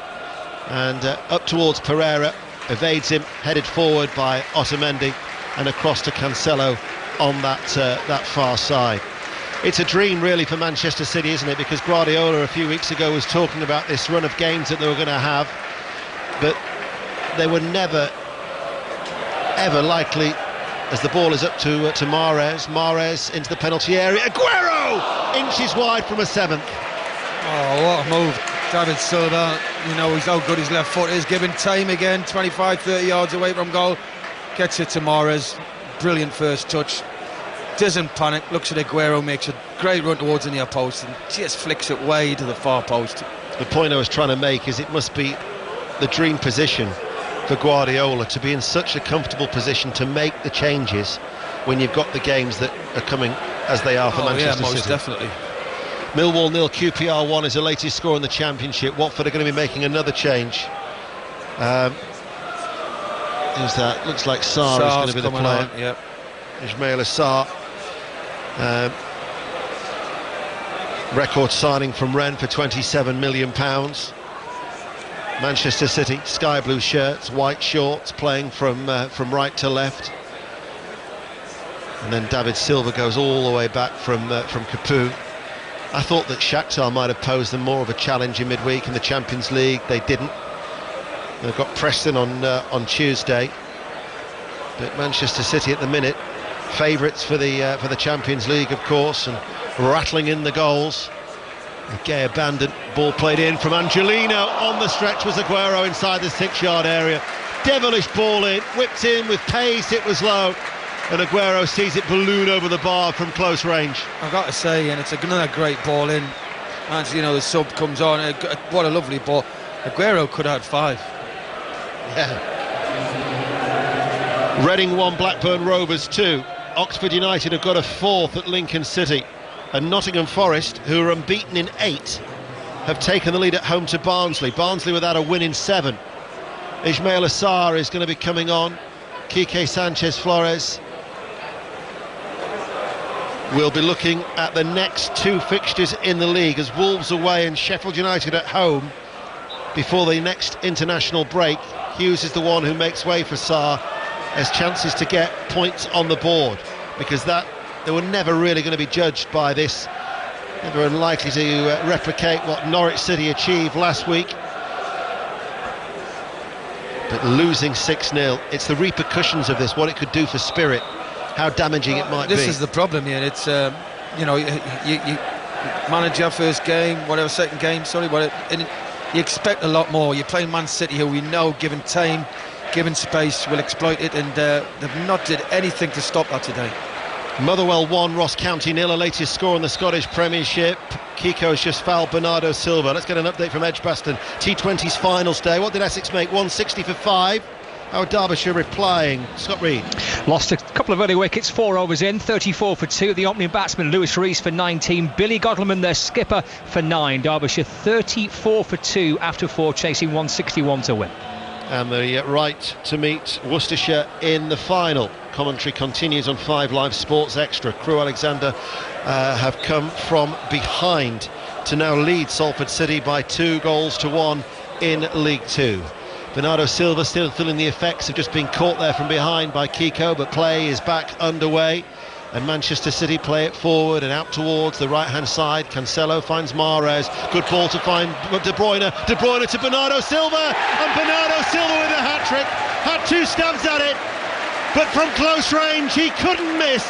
and up towards Pereira, evades him, headed forward by Otamendi, and across to Cancelo on that far side. It's a dream really for Manchester City, isn't it? Because Guardiola a few weeks ago was talking about this run of games that they were going to have, but they were never ever likely, as the ball is up to Mahrez into the penalty area, Aguero inches wide from a seventh. Oh, what a move. David Silva, you know he's how good his left foot is, giving time again, 25-30 yards away from goal, gets it to Mahrez, brilliant first touch, doesn't panic, looks at Aguero, makes a great run towards the near post and just flicks it way to the far post. The point I was trying to make is it must be the dream position for Guardiola to be in such a comfortable position to make the changes when you've got the games that are coming as they are for Manchester City. Most definitely. Millwall 0, QPR 1 is the latest score in the Championship. Watford are going to be making another change. Who's that? Looks like Sarr is going to be the player. Yep. Ismail Sarr. Record signing from Rennes for £27 million. Manchester City, sky blue shirts, white shorts, playing from right to left. And then David Silva goes all the way back from Capoue. I thought that Shakhtar might have posed them more of a challenge in midweek in the Champions League. They didn't. They've got Preston on Tuesday. But Manchester City at the minute, favourites for the Champions League, of course, and rattling in the goals. A gay abandon, ball played in from Angelino. On the stretch was Aguero inside the 6-yard area. Devilish ball in, whipped in with pace, it was low. And Aguero sees it balloon over the bar from close range. I've got to say, and it's another great ball in. Angelino, the sub, comes on. What a lovely ball. Aguero could have had 5. Yeah. Reading 1, Blackburn Rovers 2. Oxford United have got a 4th at Lincoln City. And Nottingham Forest, who are unbeaten in 8, have taken the lead at home to Barnsley. Barnsley without a win in 7. Ismail Sarr is going to be coming on. Quique Sanchez-Flores will be looking at the next 2 fixtures in the league, as Wolves away and Sheffield United at home before the next international break. Hughes is the one who makes way for Sarr as chances to get points on the board, because they were never really going to be judged by this. Never unlikely to replicate what Norwich City achieved last week. But losing 6-0, it's the repercussions of this, what it could do for spirit, how damaging it might be. This is the problem here. It's you manage your first game, whatever, second game, and you expect a lot more. You're playing Man City, who we know, given time, given space, will exploit it, and they've not did anything to stop that today. Motherwell 1, Ross County 0, latest score in the Scottish Premiership. Kiko's just fouled Bernardo Silva. Let's get an update from Edgbaston. T20's finals day. What did Essex make? 160 for 5. How are Derbyshire replying? Scott Reed. Lost a couple of early wickets, 4 overs in, 34 for 2. The opening batsman, Lewis Rees, for 19. Billy Godleman, their skipper, for 9. Derbyshire 34 for 2 after 4, chasing 161 to win. And the right to meet Worcestershire in the final. Commentary continues on 5 Live Sports Extra. Crewe Alexander have come from behind to now lead Salford City by 2-1 in League 2. Bernardo Silva still feeling the effects of just being caught there from behind by Kiko, but play is back underway. And Manchester City play it forward and out towards the right-hand side. Cancelo finds Mahrez. Good ball to find De Bruyne. De Bruyne to Bernardo Silva. And Bernardo Silva with a hat-trick. Had 2 stabs at it, but from close range he couldn't miss.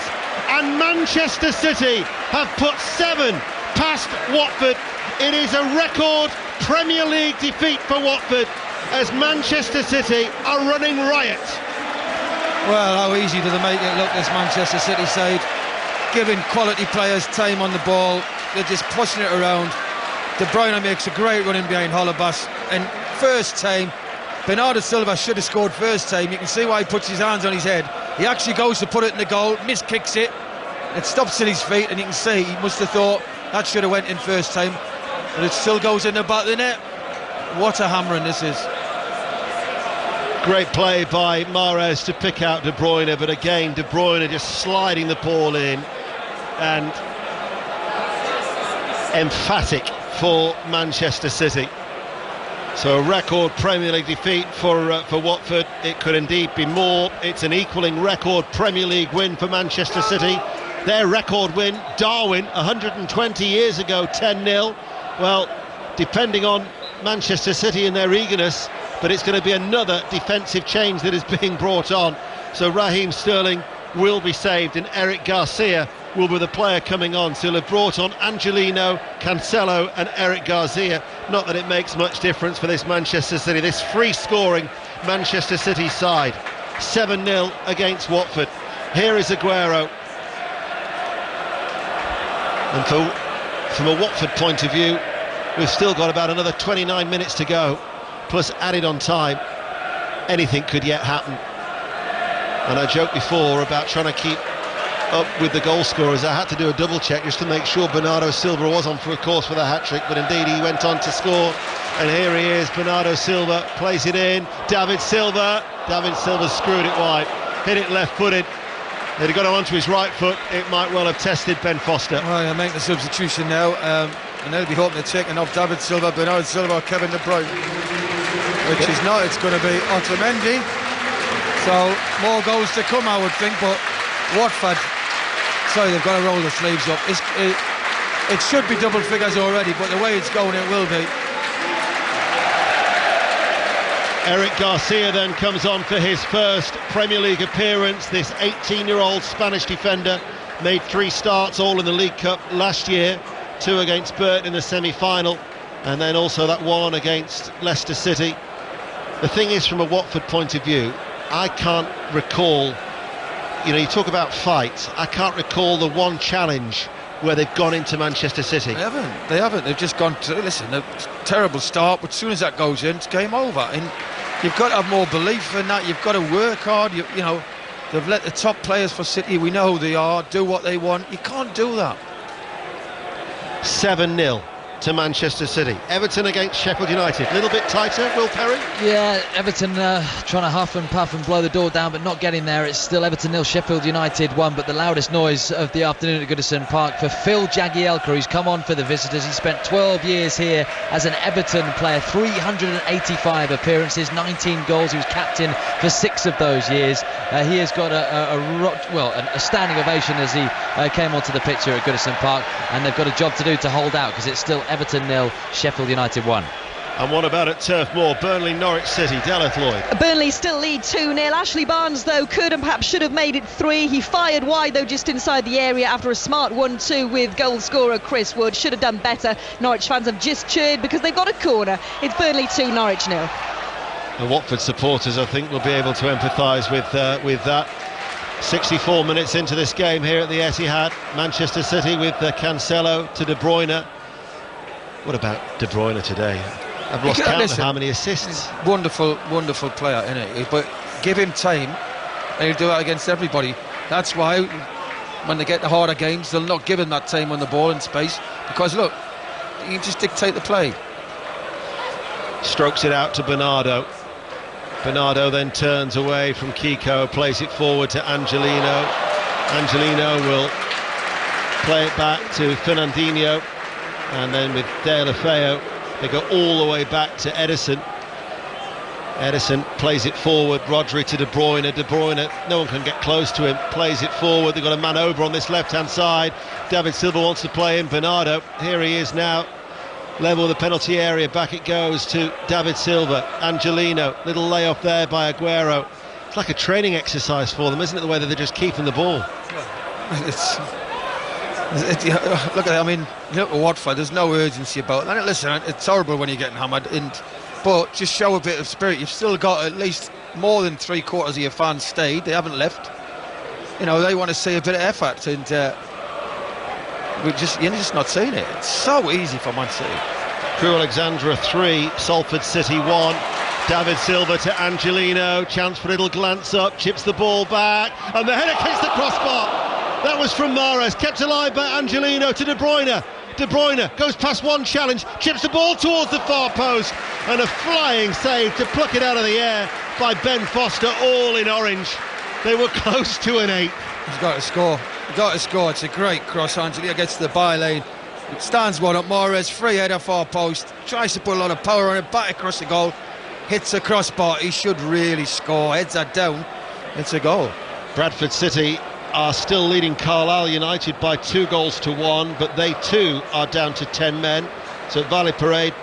And Manchester City have put 7 past Watford. It is a record Premier League defeat for Watford, as Manchester City are running riot. Well, how easy do they make it look, this Manchester City side? Giving quality players time on the ball, they're just pushing it around. De Bruyne makes a great run in behind Holebas, and first time, Bernardo Silva should have scored first time. You can see why he puts his hands on his head. He actually goes to put it in the goal, miskicks it, it stops at his feet, and you can see he must have thought that should have went in first time, but it still goes in the back of the net. What a hammering this is. Great play by Mahrez to pick out De Bruyne, but again De Bruyne just sliding the ball in, and emphatic for Manchester City. So a record Premier League defeat for Watford. It could indeed be more. It's an equaling record Premier League win for Manchester City. Their record win, Darwin, 120 years ago, 10-0. Well, depending on Manchester City and their eagerness, but it's going to be another defensive change that is being brought on. So Raheem Sterling will be saved and Eric Garcia will be the player coming on. So they've brought on Angelino, Cancelo and Eric Garcia. Not that it makes much difference for this Manchester City, this free-scoring Manchester City side. 7-0 against Watford. Here is Aguero. And from a Watford point of view, we've still got about another 29 minutes to go, plus added on time. Anything could yet happen. And I joked before about trying to keep up with the goal scorers. I had to do a double check just to make sure Bernardo Silva was on for a course for the hat-trick, but indeed he went on to score. And here he is, Bernardo Silva plays it in. David Silva screwed it wide, hit it left-footed. If he'd got him onto his right foot, it might well have tested Ben Foster. Well, they'll make the substitution now, and they'll be hoping to take off David Silva, Bernardo Silva or Kevin De Bruyne, which is not. It's going to be Otamendi. So more goals to come, I would think, but Watford, sorry, they've got to roll the sleeves up. It should be double figures already, but the way it's going, it will be. Eric Garcia then comes on for his first Premier League appearance. This 18-year-old Spanish defender made 3 starts, all in the League Cup last year, 2 against Burton in the semi-final, and then also that one against Leicester City. The thing is, from a Watford point of view, I can't recall, you talk about fight, I can't recall the one challenge where they've gone into Manchester City. They haven't. They've just gone to, listen, a terrible start, but as soon as that goes in, it's game over. And you've got to have more belief in that. You've got to work hard. You know, they've let the top players for City, we know who they are, do what they want. You can't do that. 7-0 to Manchester City. Everton against Sheffield United. A little bit tighter, Will Perry? Yeah, Everton trying to huff and puff and blow the door down, but not getting there. It's still Everton 0, Sheffield United 1, but the loudest noise of the afternoon at Goodison Park for Phil Jagielka, who's come on for the visitors. He spent 12 years here as an Everton player, 385 appearances, 19 goals. He was captain for 6 of those years. He has got a standing ovation as he came onto the pitch here at Goodison Park, and they've got a job to do to hold out, because it's still Everton 0, Sheffield United 1. And what about at Turf Moor? Burnley, Norwich City. Deleth Lloyd. Burnley still lead 2-0. Ashley Barnes, though, could and perhaps should have made it 3. He fired wide, though, just inside the area after a smart 1-2 with goal scorer Chris Wood. Should have done better. Norwich fans have just cheered because they've got a corner. It's Burnley 2, Norwich 0. The Watford supporters, I think, will be able to empathise with that. 64 minutes into this game here at the Etihad. Manchester City with Cancelo to De Bruyne. What about De Bruyne today? I've lost count of how many assists. Wonderful player, isn't he? But give him time and he'll do that against everybody. That's why when they get the harder games, they'll not give him that time on the ball and space, because look, you can just dictate the play. Strokes it out to Bernardo. Bernardo then turns away from Kiko, plays it forward to Angelino. Angelino will play it back to Fernandinho, and then with Deulofeu they go all the way back to Ederson. Ederson plays it forward, Rodri to De Bruyne. De Bruyne, no one can get close to him, plays it forward. They've got a man over on this left-hand side. David Silva wants to play in. Bernardo, here he is now, level of the penalty area. Back it goes to David Silva. Angelino, little layoff there by Aguero. It's like a training exercise for them, isn't it, the way that they're just keeping the ball? Look at that. I mean, look at Watford, there's no urgency about it. And listen, it's horrible when you're getting hammered, but just show a bit of spirit. You've still got at least more than 3/4 of your fans stayed. They haven't left. You know, they want to see a bit of effort, and you're just not seeing it. It's so easy for Man City. Crew Alexandra 3, Salford City 1. David Silva to Angelino, chance for a little glance up, chips the ball back, and the header hits the crossbar. That was from Mahrez, kept alive by Angelino to De Bruyne. De Bruyne goes past one challenge, chips the ball towards the far post, and a flying save to pluck it out of the air by Ben Foster, all in orange. They were close to an 8. He's got to score. It's a great cross. Angelino gets to the byline, Stands one up, Mahrez, free header, far post, tries to put a lot of power on it, back across the goal, hits the crossbar. He should really score, heads that down, it's a goal. Bradford City are still leading Carlisle United by 2-1, but they too are down to 10 men. So at Valley Parade,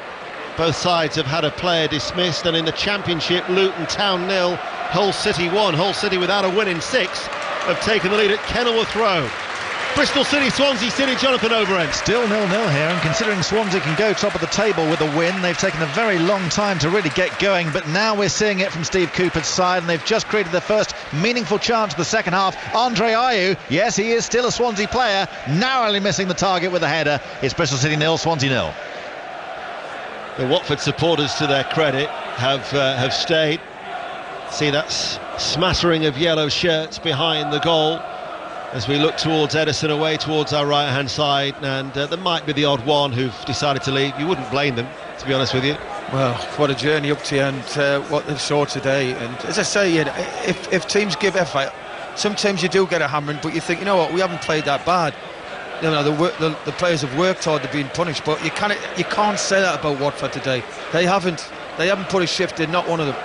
both sides have had a player dismissed, and in the Championship, Luton Town 0, Hull City 1. Hull City, without a win in 6, have taken the lead at Kenilworth Road. Bristol City, Swansea City, Jonathan Overend. Still 0-0 here, and considering Swansea can go top of the table with a win, they've taken a very long time to really get going, but now we're seeing it from Steve Cooper's side, and they've just created their first meaningful chance of the second half. Andre Ayew, yes, he is still a Swansea player, narrowly missing the target with a header. It's Bristol City 0, Swansea 0. The Watford supporters, to their credit, have stayed. See that smattering of yellow shirts behind the goal as we look towards Edison away towards our right hand side, and there might be the odd one who've decided to leave. You wouldn't blame them, to be honest with you. Well, what a journey up to, and what they saw today. And as I say, if teams give effort, sometimes you do get a hammering, but you think, you know what, we haven't played that bad. You know, the players have worked hard, they're being punished, but you can't say that about Watford today. They haven't put a shift in, not one of them.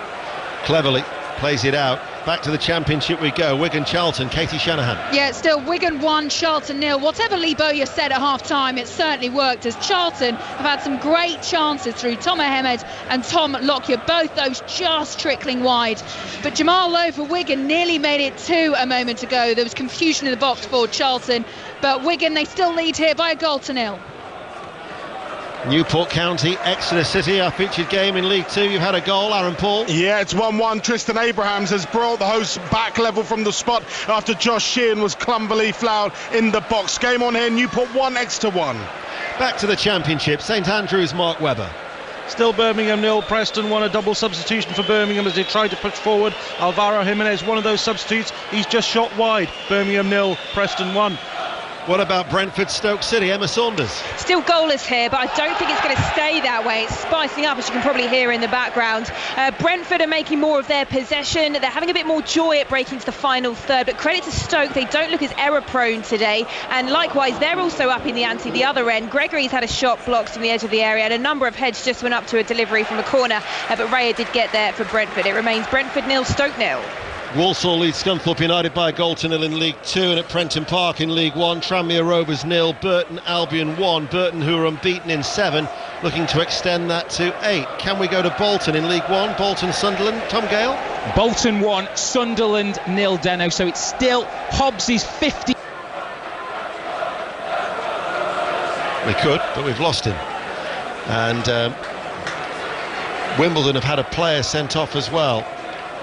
Cleverly plays it out. Back to the Championship we go. Wigan Charlton, Katie Shanahan. Yeah, it's still Wigan 1, Charlton 0. Whatever Lee Bowyer said at half-time, it certainly worked, as Charlton have had some great chances through Tom Ahmed and Tom Lockyer, both those just trickling wide. But Jamal Lowe for Wigan nearly made it 2 a moment ago. There was confusion in the box for Charlton, but Wigan, they still lead here by a 0-0. Newport County, Exeter City, our featured game in League 2. You've had a goal, Aaron Paul. Yeah, it's 1-1. Tristan Abrahams has brought the hosts back level from the spot after Josh Sheehan was clumsily fouled in the box. Game on here, Newport 1, Exeter 1. Back to the Championship, St Andrews, Mark Webber. Still Birmingham 0, Preston 1, a double substitution for Birmingham as they tried to push forward. Alvaro Jimenez, one of those substitutes, he's just shot wide. Birmingham 0, Preston 1. What about Brentford Stoke City, Emma Saunders? Still goalless here, but I don't think it's going to stay that way. It's spicing up, as you can probably hear in the background. Brentford are making more of their possession. They're having a bit more joy at breaking to the final third, but credit to Stoke, they don't look as error prone today, and likewise they're also up in the ante the other end. Gregory's had a shot blocked from the edge of the area, and a number of heads just went up to a delivery from a corner, but Raya did get there for Brentford. It remains Brentford 0, Stoke 0. Walsall leads Scunthorpe United by a 0 in League 2, and at Prenton Park in League 1, Tranmere Rovers 0, Burton Albion 1. Burton, who are unbeaten in 7, looking to extend that to 8. Can we go to Bolton in League 1? Bolton Sunderland, Tom Gale? Bolton 1, Sunderland 0, Deno, so it's still Hobbs' 50. We could, but we've lost him. And Wimbledon have had a player sent off as well.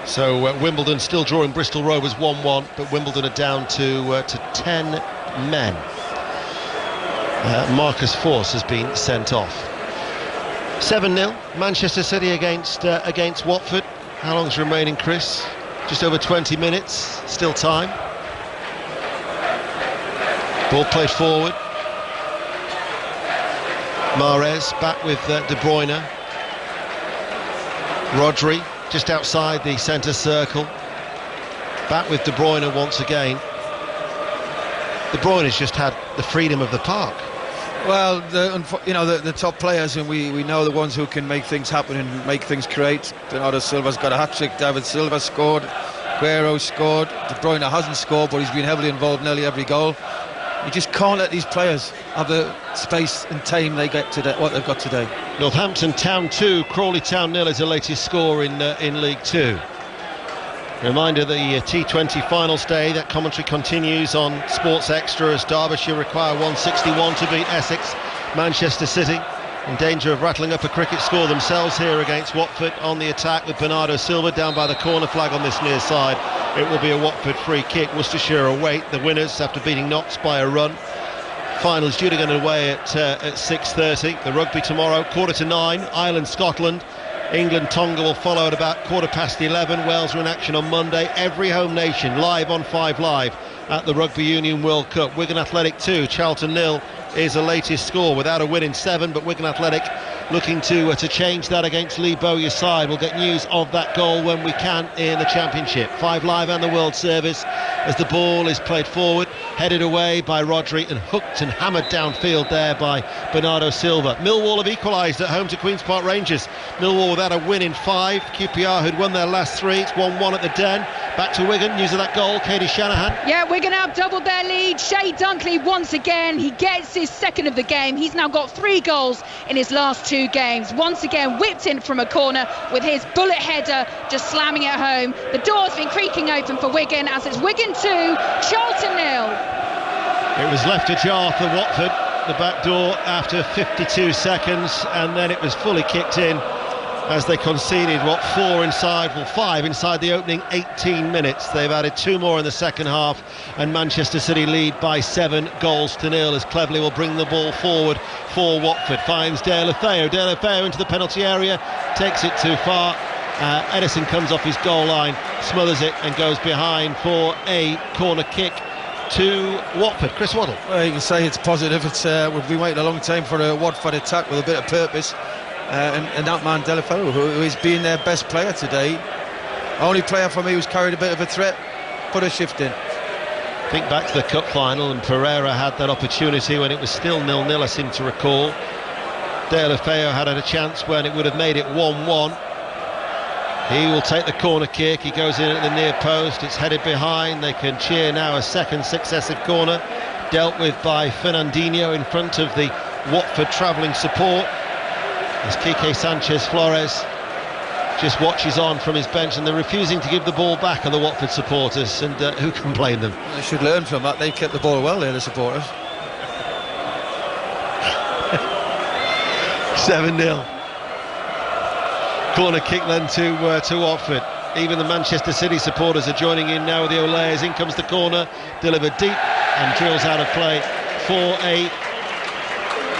So Wimbledon still drawing Bristol Rovers 1-1, but Wimbledon are down to 10 men. Marcus Force has been sent off. 7-0, Manchester City against Watford. How long's remaining, Chris? Just over 20 minutes, still time. Ball played forward. Mahrez back with De Bruyne. Rodri just outside the centre circle. Back with De Bruyne once again. De Bruyne has just had the freedom of the park. Well, the top players, and we know the ones who can make things happen and make things create. Bernardo Silva's got a hat-trick, David Silva scored, Guerrero scored, De Bruyne hasn't scored, but he's been heavily involved in nearly every goal. You just can't let these players have the space and time they get today, what they've got today. Northampton Town 2, Crawley Town 0 is the latest score in League 2. Reminder, the T20 finals day, that commentary continues on Sports Extra as Derbyshire require 161 to beat Essex. Manchester City in danger of rattling up a cricket score themselves here against Watford on the attack with Bernardo Silva down by the corner flag on this near side. It will be a Watford free kick. Worcestershire await the winners after beating Notts by a run. Finals due to get away at 6:30. The rugby tomorrow, 9:15, Ireland-Scotland. England-Tonga will follow at about 11:15. Wales are in action on Monday. Every home nation live on 5 Live at the Rugby Union World Cup. Wigan Athletic 2, Charlton 0 is the latest score without a win in 7, but Wigan Athletic looking to change that against Lee Bowyer's side. We'll get news of that goal when we can in the Championship. 5 Live and the World Service as the ball is played forward, headed away by Rodri and hooked and hammered downfield there by Bernardo Silva. Millwall have equalised at home to Queen's Park Rangers. Millwall without a win in 5. QPR who'd won their last 3. It's 1-1 at the Den. Back to Wigan, news of that goal. Katie Shanahan. Yeah, Wigan have doubled their lead. Shea Dunkley once again, he gets his second of the game. He's now got 3 goals in his last 2 games. Once again whipped in from a corner with his bullet header, just slamming it home. The door's been creaking open for Wigan as it's Wigan 2, Charlton 0. It was left ajar for Watford, the back door, after 52 seconds, and then it was fully kicked in as they conceded 5 inside the opening 18 minutes. They've added 2 more in the second half, and Manchester City lead by 7 goals to 0 as Cleverley will bring the ball forward for Watford. Finds De La Feu into the penalty area, takes it too far. Edison comes off his goal line, smothers it and goes behind for a corner kick to Watford. Chris Waddle. Well, you can say it's positive. We've been waiting a long time for a Watford attack with a bit of purpose. And that man De La Feu, who is being their best player today, only player for me who's carried a bit of a threat, put a shift in. Think back to the cup final, and Pereira had that opportunity when it was still 0-0, I seem to recall. De La Feu had a chance when it would have made it 1-1. He will take the corner kick. He goes in at the near post. It's headed behind. They can cheer now a second successive corner, dealt with by Fernandinho in front of the Watford travelling support. As Quique Sanchez Flores just watches on from his bench, and they're refusing to give the ball back, are the Watford supporters, and who can blame them? They should learn from that. They kept the ball well there, the supporters. 7-0. Corner kick then to Watford. Even the Manchester City supporters are joining in now with the Olays. In comes the corner, delivered deep and drills out of play for a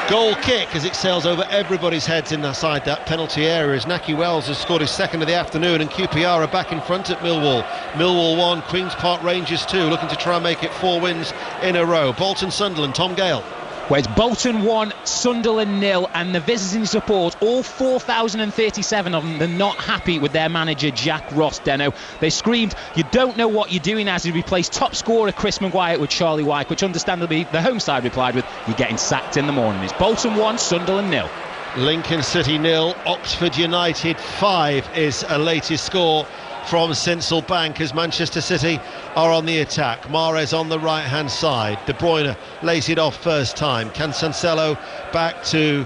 goal kick as it sails over everybody's heads inside that penalty area as Naki Wells has scored his second of the afternoon, and QPR are back in front at Millwall. Millwall 1, Queen's Park Rangers 2, looking to try and make it 4 wins in a row. Bolton Sunderland, Tom Gale. Well, it's Bolton 1, Sunderland 0, and the visiting support, all 4,037 of them, they're not happy with their manager Jack Ross, Deno. They screamed, "You don't know what you're doing," as he replaced top scorer Chris Maguire with Charlie Wyke, which understandably the home side replied with, "You're getting sacked in the morning." It's Bolton 1, Sunderland 0. Lincoln City 0, Oxford United 5 is a latest score from Sincil Bank as Manchester City are on the attack. Mahrez on the right hand side. De Bruyne lays it off first time. Cancelo back to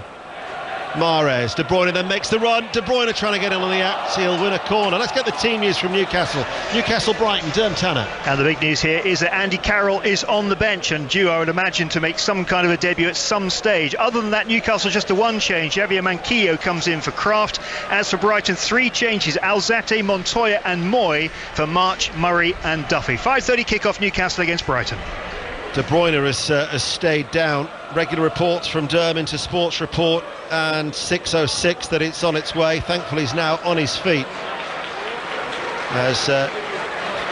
Mahrez. De Bruyne then makes the run. De Bruyne trying to get in on the act. He'll win a corner. Let's get the team news from Newcastle. Newcastle Brighton, Derm Tanner. And the big news here is that Andy Carroll is on the bench and due, I would imagine, to make some kind of a debut at some stage. Other than that, Newcastle just a 1 change. Javier Manquillo comes in for Kraft. As for Brighton, 3 changes. Alzate, Montoya and Moy for March, Murray and Duffy. 5:30 kickoff, Newcastle against Brighton. De Bruyne has stayed down. Regular reports from Derm into Sports Report, and 6:06 that it's on its way. Thankfully he's now on his feet, as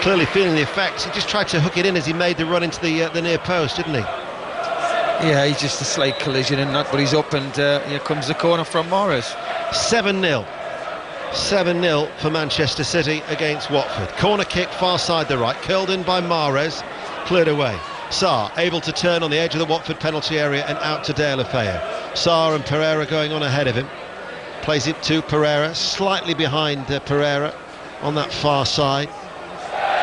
clearly feeling the effects. He just tried to hook it in as he made the run into the near post, didn't he? Yeah, he's just a slight collision in that, but he's up, and here comes the corner from Mahrez. 7-0 for Manchester City against Watford. Corner kick far side the right, curled in by Mahrez, cleared away. Sarr able to turn on the edge of the Watford penalty area and out to De La Feu. Sarr and Pereira going on ahead of him. Plays it to Pereira, slightly behind Pereira on that far side.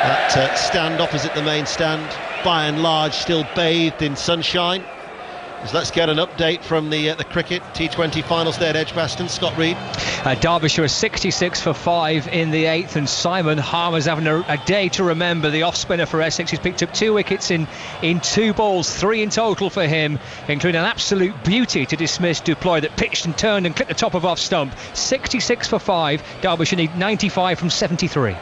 That stand opposite the main stand, by and large still bathed in sunshine. So let's get an update from the cricket T20 finals there at Edgbaston. Scott Reed. Derbyshire are 66 for 5 in the 8th, and Simon Harmer's having a day to remember. The off spinner for Essex, he's picked up 2 wickets in 2 balls, 3 in total for him, including an absolute beauty to dismiss Duploy that pitched and turned and clipped the top of off stump. 66 for 5. Derbyshire need 95 from 73.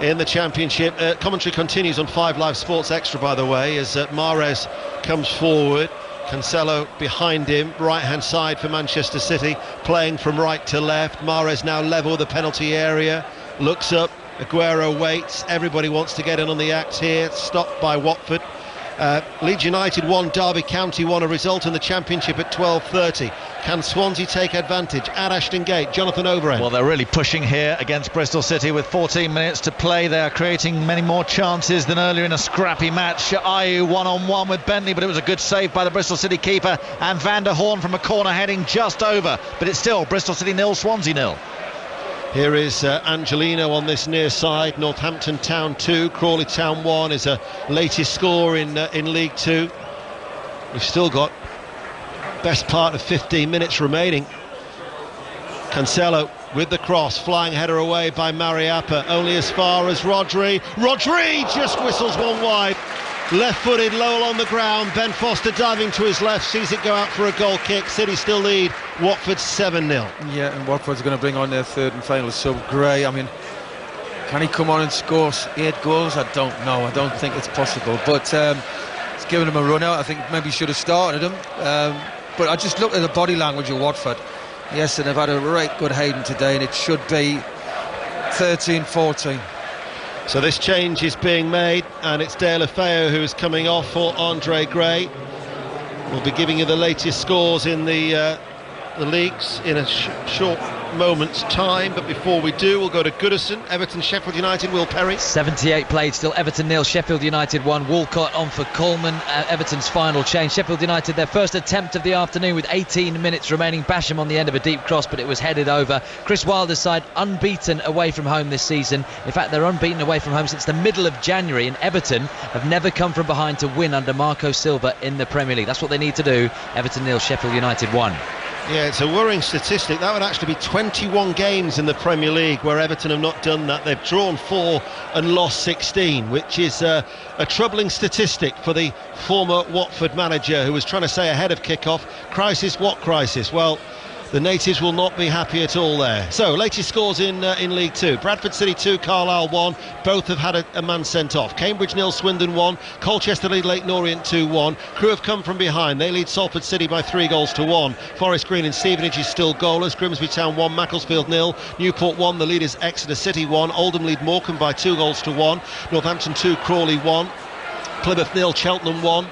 In the Championship, commentary continues on 5 Live Sports Extra, by the way, as Mahrez comes forward. Cancelo behind him, right hand side for Manchester City, playing from right to left. Mahrez now level with the penalty area, looks up, Aguero waits, everybody wants to get in on the act here, stopped by Watford. Leeds United 1, Derby County 1, a result in the Championship at 12:30. Can Swansea take advantage at Ashton Gate? Jonathan Overend. Well, they're really pushing here against Bristol City with 14 minutes to play. They are creating many more chances than earlier in a scrappy match. Ayew one-on-one with Bentley, but it was a good save by the Bristol City keeper, and Van der Horn from a corner heading just over. But it's still Bristol City 0, Swansea 0. Here is Angelino on this near side. Northampton Town 2, Crawley Town 1 is a latest score in League 2. We've still got best part of 15 minutes remaining. Cancelo with the cross, flying header away by Mariappa, only as far as Rodri. Rodri just whistles one wide. Left-footed, low along the ground. Ben Foster diving to his left, sees it go out for a goal kick. City still lead. Watford 7-0. Yeah, and Watford's going to bring on their third and final sub, Gray. I mean, can he come on and score 8 goals? I don't know. I don't think it's possible. But it's given him a run out. I think maybe should have started him. But I just looked at the body language of Watford. Yes, and they've had a right good Hayden today, and it should be 13-14. So this change is being made, and it's Dale Afeo who is coming off for Andre Gray. We'll be giving you the latest scores in the leagues in a short moment's time, but before we do, we'll go to Goodison. Everton, Sheffield United, Will Perry. 78 played, still Everton 0, Sheffield United 1. Walcott on for Coleman, Everton's final change. Sheffield United, their first attempt of the afternoon with 18 minutes remaining. Basham on the end of a deep cross, but it was headed over. Chris Wilder's side unbeaten away from home this season. In fact, they're unbeaten away from home since the middle of January, and Everton have never come from behind to win under Marco Silva in the Premier League. That's what they need to do. Everton 0, Sheffield United 1. Yeah, it's a worrying statistic. That would actually be 21 games in the Premier League where Everton have not done that. They've drawn 4 and lost 16, which is a troubling statistic for the former Watford manager who was trying to say ahead of kick-off, crisis, what crisis? Well, the natives will not be happy at all there. So, latest scores in League 2. Bradford City 2, Carlisle 1. Both have had a man sent off. Cambridge 0, Swindon 1. Colchester lead Leyton Orient 2-1. Crewe have come from behind. They lead Salford City by 3-1. Forest Green and Stevenage is still goalless. Grimsby Town 1, Macclesfield 0. Newport 1. The lead is Exeter City 1. Oldham lead Morecambe by 2-1. Northampton 2, Crawley 1. Plymouth 0, Cheltenham 1.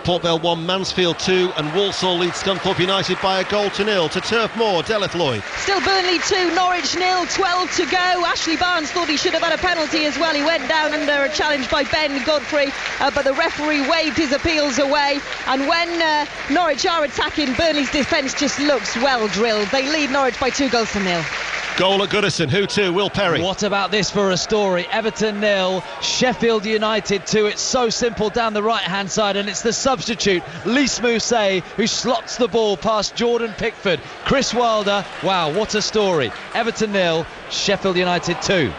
Port Vale 1, Mansfield 2, and Walsall leads Scunthorpe United by 1-0 to Turf Moor. Deleth Lloyd. Still Burnley 2, Norwich 0, 12 to go. Ashley Barnes thought he should have had a penalty as well. He went down under a challenge by Ben Godfrey, but the referee waved his appeals away. And when Norwich are attacking, Burnley's defence just looks well drilled. They lead Norwich by 2-0. Goal at Goodison. Who to? Will Perry. What about this for a story? Everton 0, Sheffield United 2. It's so simple down the right-hand side, and it's the substitute, Lys Mousset, who slots the ball past Jordan Pickford. Chris Wilder, wow, what a story. Everton 0, Sheffield United 2.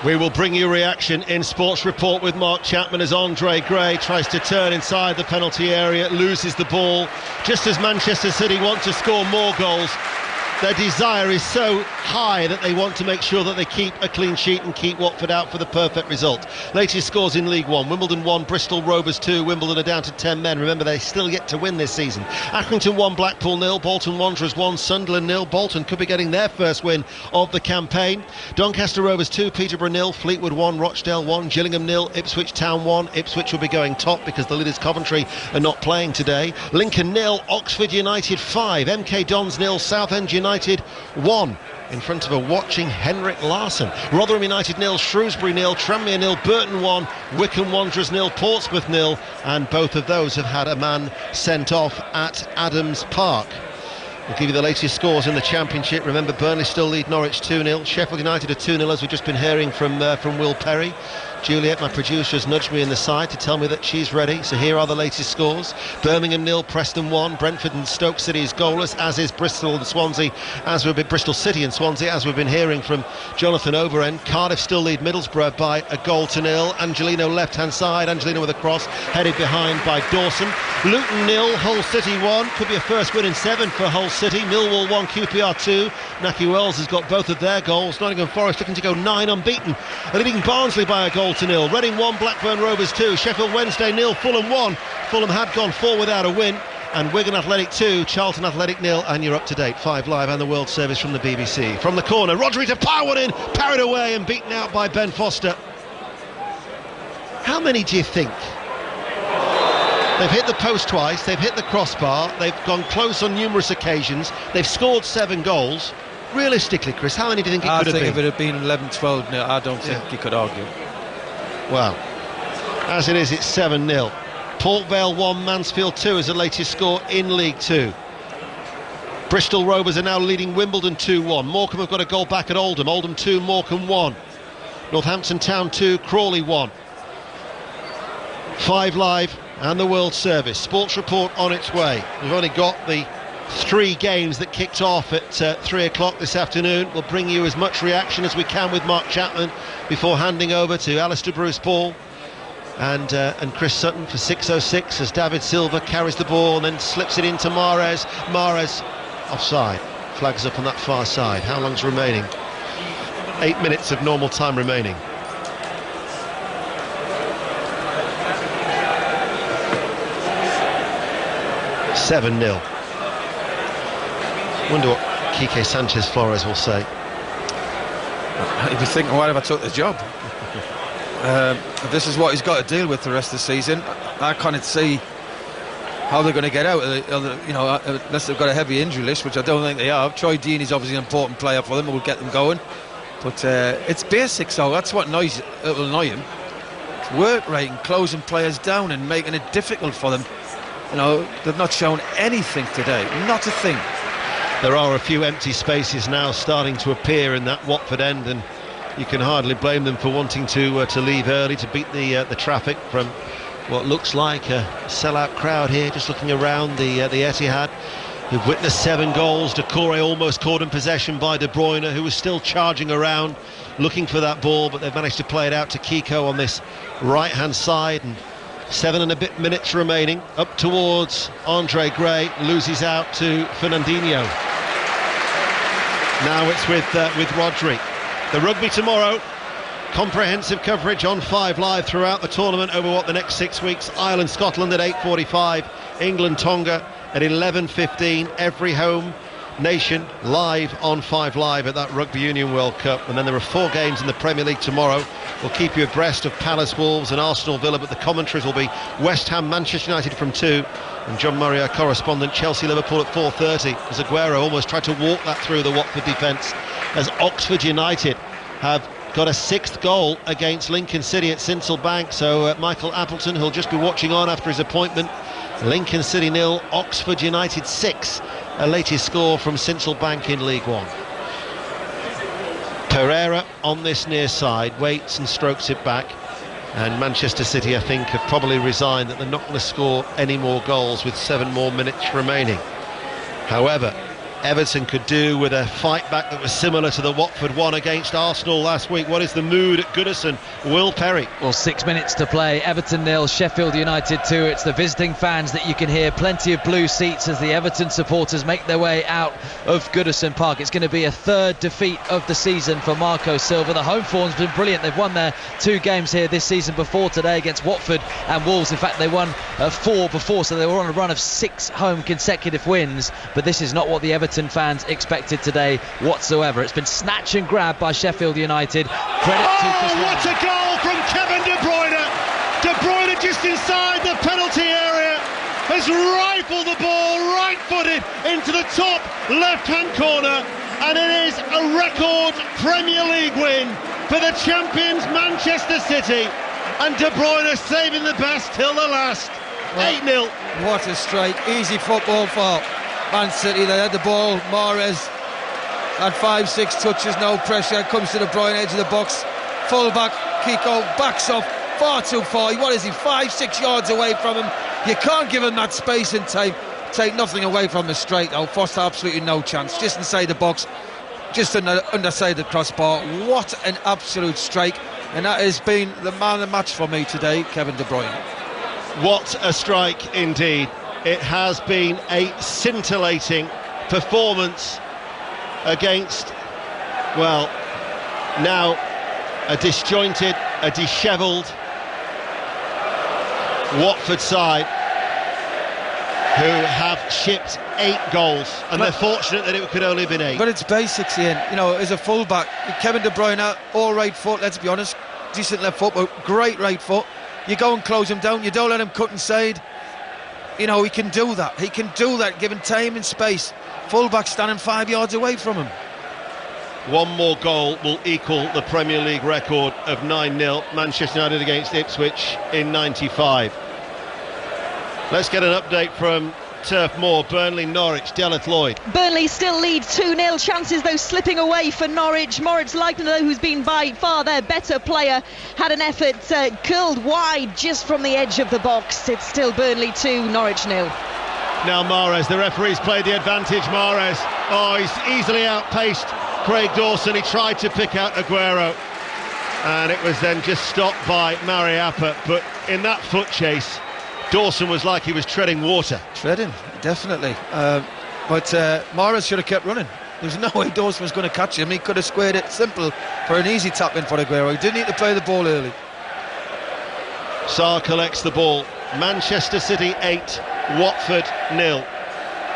We will bring you reaction in Sports Report with Mark Chapman as Andre Gray tries to turn inside the penalty area, loses the ball. Just as Manchester City want to score more goals, their desire is so high that they want to make sure that they keep a clean sheet and keep Watford out for the perfect result. Latest scores in League 1. Wimbledon 1, Bristol Rovers 2. Wimbledon are down to 10 men. Remember, they still yet to win this season. Accrington 1, Blackpool 0. Bolton Wanderers 1, Sunderland 0. Bolton could be getting their first win of the campaign. Doncaster Rovers 2, Peterborough 0. Fleetwood 1, Rochdale 1. Gillingham 0. Ipswich Town 1. Ipswich will be going top because the leaders Coventry are not playing today. Lincoln 0. Oxford United 5. MK Dons 0. Southend United 1. In front of a watching Henrik Larsson. Rotherham United 0, Shrewsbury 0, Tranmere 0, Burton 1, Wycombe Wanderers 0, Portsmouth 0, and both of those have had a man sent off at Adams Park. We'll give you the latest scores in the Championship. Remember, Burnley still lead Norwich 2-0. Sheffield United are 2-0, as we've just been hearing from Will Perry. Juliet, my producer, has nudged me in the side to tell me that she's ready. So here are the latest scores. Birmingham 0, Preston 1. Brentford and Stoke City is goalless, as is Bristol and Swansea, Bristol City and Swansea, as we've been hearing from Jonathan Overend. Cardiff still lead Middlesbrough by 1-0. Angelino left-hand side. Angelino with a cross, headed behind by Dawson. Luton 0, Hull City 1. Could be a first win in 7 for Hull City. Millwall 1, QPR 2. Naki Wells has got both of their goals. Nottingham Forest looking to go 9 unbeaten, leading Barnsley by 1-0. Reading 1, Blackburn Rovers 2. Sheffield Wednesday 0, Fulham 1. Fulham had gone 4 without a win. And Wigan Athletic 2, Charlton Athletic 0, and you're up to date. 5 Live and the World Service from the BBC. From the corner, Rodri to power one in, parried away and beaten out by Ben Foster. How many do you think They've hit the post twice, they've hit the crossbar, they've gone close on numerous occasions, they've scored 7 goals. Realistically, Chris, how many do you think it could have been? I think if it had been 11-12 nil, I don't think you could argue. Well, as it is, it's 7-0. Port Vale 1, Mansfield 2 is the latest score in League 2. Bristol Rovers are now leading Wimbledon 2-1. Morecambe have got a goal back at Oldham. Oldham 2, Morecambe 1. Northampton Town 2, Crawley 1. 5 Live and the World Service. Sports Report on its way. We've only got the 3 games that kicked off at 3 o'clock this afternoon. We'll bring you as much reaction as we can with Mark Chapman before handing over to Alistair Bruce-Paul and Chris Sutton for 6:06 as David Silva carries the ball and then slips it into Mahrez. Mahrez offside. Flags up on that far side. How long's remaining? 8 minutes of normal time remaining. $7-0. Wonder what Quique Sanchez-Flores will say. He'd be thinking, why have I took the job? This is what he's got to deal with the rest of the season. I can't see how they're going to get out, unless they've got a heavy injury list, which I don't think they have. Troy Deeney's obviously an important player for them and will get them going. But it's basics, though. That's what will annoy him. It's work rate and closing players down and making it difficult for them. They've not shown anything today, not a thing. There are a few empty spaces now starting to appear in that Watford end, and you can hardly blame them for wanting to leave early to beat the traffic from what looks like a sellout crowd here. Just looking around the Etihad, who've witnessed 7 goals. Doucouré almost caught in possession by De Bruyne, who was still charging around looking for that ball, but they've managed to play it out to Kiko on this right-hand side. And 7 and a bit minutes remaining. Up towards Andre Gray, loses out to Fernandinho. Now it's with Rodri. The rugby tomorrow, comprehensive coverage on 5 Live throughout the tournament over the next 6 weeks. Ireland, Scotland at 8:45, England, Tonga at 11:15. Every home nation live on 5 Live at that Rugby Union World Cup. And then there are 4 games in the Premier League tomorrow. We'll keep you abreast of Palace, Wolves and Arsenal Villa, but the commentaries will be West Ham, Manchester United from 2, and John Murray, our correspondent, Chelsea, Liverpool at 4:30, as Aguero almost tried to walk that through the Watford defence, as Oxford United have got a 6th goal against Lincoln City at Sincil Bank. So Michael Appleton, who'll just be watching on after his appointment. Lincoln City 0, Oxford United 6, a latest score from Sincil Bank in League One. Pereira on this near side, waits and strokes it back, and Manchester City, I think, have probably resigned that they're not going to score any more goals with 7 more minutes remaining. However, Everton could do with a fight back that was similar to the Watford one against Arsenal last week. What is the mood at Goodison? Will Perry. Well, 6 minutes to play. Everton 0, Sheffield United 2. It's the visiting fans that you can hear. Plenty of blue seats as the Everton supporters make their way out of Goodison Park. It's going to be a 3rd defeat of the season for Marco Silva. The home form's been brilliant. They've won their 2 games here this season before today against Watford and Wolves. In fact, they won 4 before, so they were on a run of 6 home consecutive wins. But this is not what the Everton fans expected today whatsoever. It's been snatch and grab by Sheffield United. Credit to what a goal from Kevin De Bruyne! De Bruyne just inside the penalty area has rifled the ball right-footed into the top left-hand corner, and it is a record Premier League win for the champions Manchester City, and De Bruyne saving the best till the last. 8-0. What a strike. Easy football for Man City. They had the ball. Mahrez had 5-6 touches, no pressure. Comes to De Bruyne, edge of the box. Full back, Kiko backs off far too far. What is he, 5-6 yards away from him? You can't give him that space and time. Take nothing away from the straight though. Foster absolutely no chance. Just inside the box, just underside the crossbar. What an absolute strike. And that has been the man of the match for me today, Kevin De Bruyne. What a strike indeed. It has been a scintillating performance against, well, now a disjointed, a dishevelled Watford side who have shipped 8 goals, and they're fortunate that it could only have been 8. But it's basics, Ian. As a full-back, Kevin De Bruyne, all right foot, let's be honest, decent left foot, but great right foot. You go and close him down, you don't let him cut inside. you know, he can do that. He can do that, given time and space. Full-back standing 5 yards away from him. One more goal will equal the Premier League record of 9-0. Manchester United against Ipswich in 95. Let's get an update from Turf Moor. Burnley, Norwich, Deleth Lloyd. Burnley still lead 2-0. Chances though slipping away for Norwich. Moritz Leitner, who's been by far their better player, had an effort curled wide just from the edge of the box. It's still Burnley 2, Norwich 0. Now Mahrez, the referee's played the advantage. Mahrez, he's easily outpaced Craig Dawson. He tried to pick out Aguero, and it was then just stopped by Mariappa. But in that foot chase, Dawson was like he was treading water. Treading, definitely. But Mahrez should have kept running. There's no way Dawson was going to catch him. He could have squared it simple for an easy tap in for Aguero. He didn't need to play the ball early. Sarr collects the ball. Manchester City 8, Watford 0.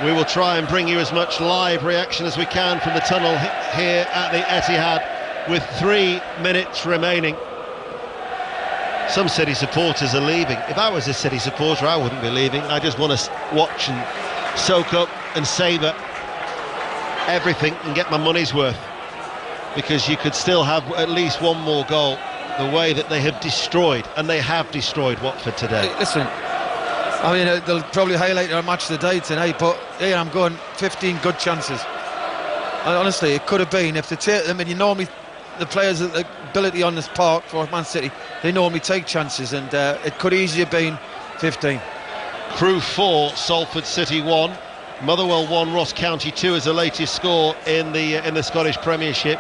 We will try and bring you as much live reaction as we can from the tunnel here at the Etihad with 3 minutes remaining. Some City supporters are leaving. If I was a City supporter, I wouldn't be leaving. I just want to watch and soak up and savour everything and get my money's worth, because you could still have at least one more goal the way that they have destroyed, and they have destroyed Watford today. Hey, listen, I mean, they'll probably highlight our match of the day tonight, but here I'm going 15 good chances. And honestly, it could have been, if they take them, and you normally, the players' ability on this park for Man City, they normally take chances, and it could easily have been 15. Crewe 4, Salford City 1, Motherwell 1, Ross County 2 is the latest score in the Scottish Premiership.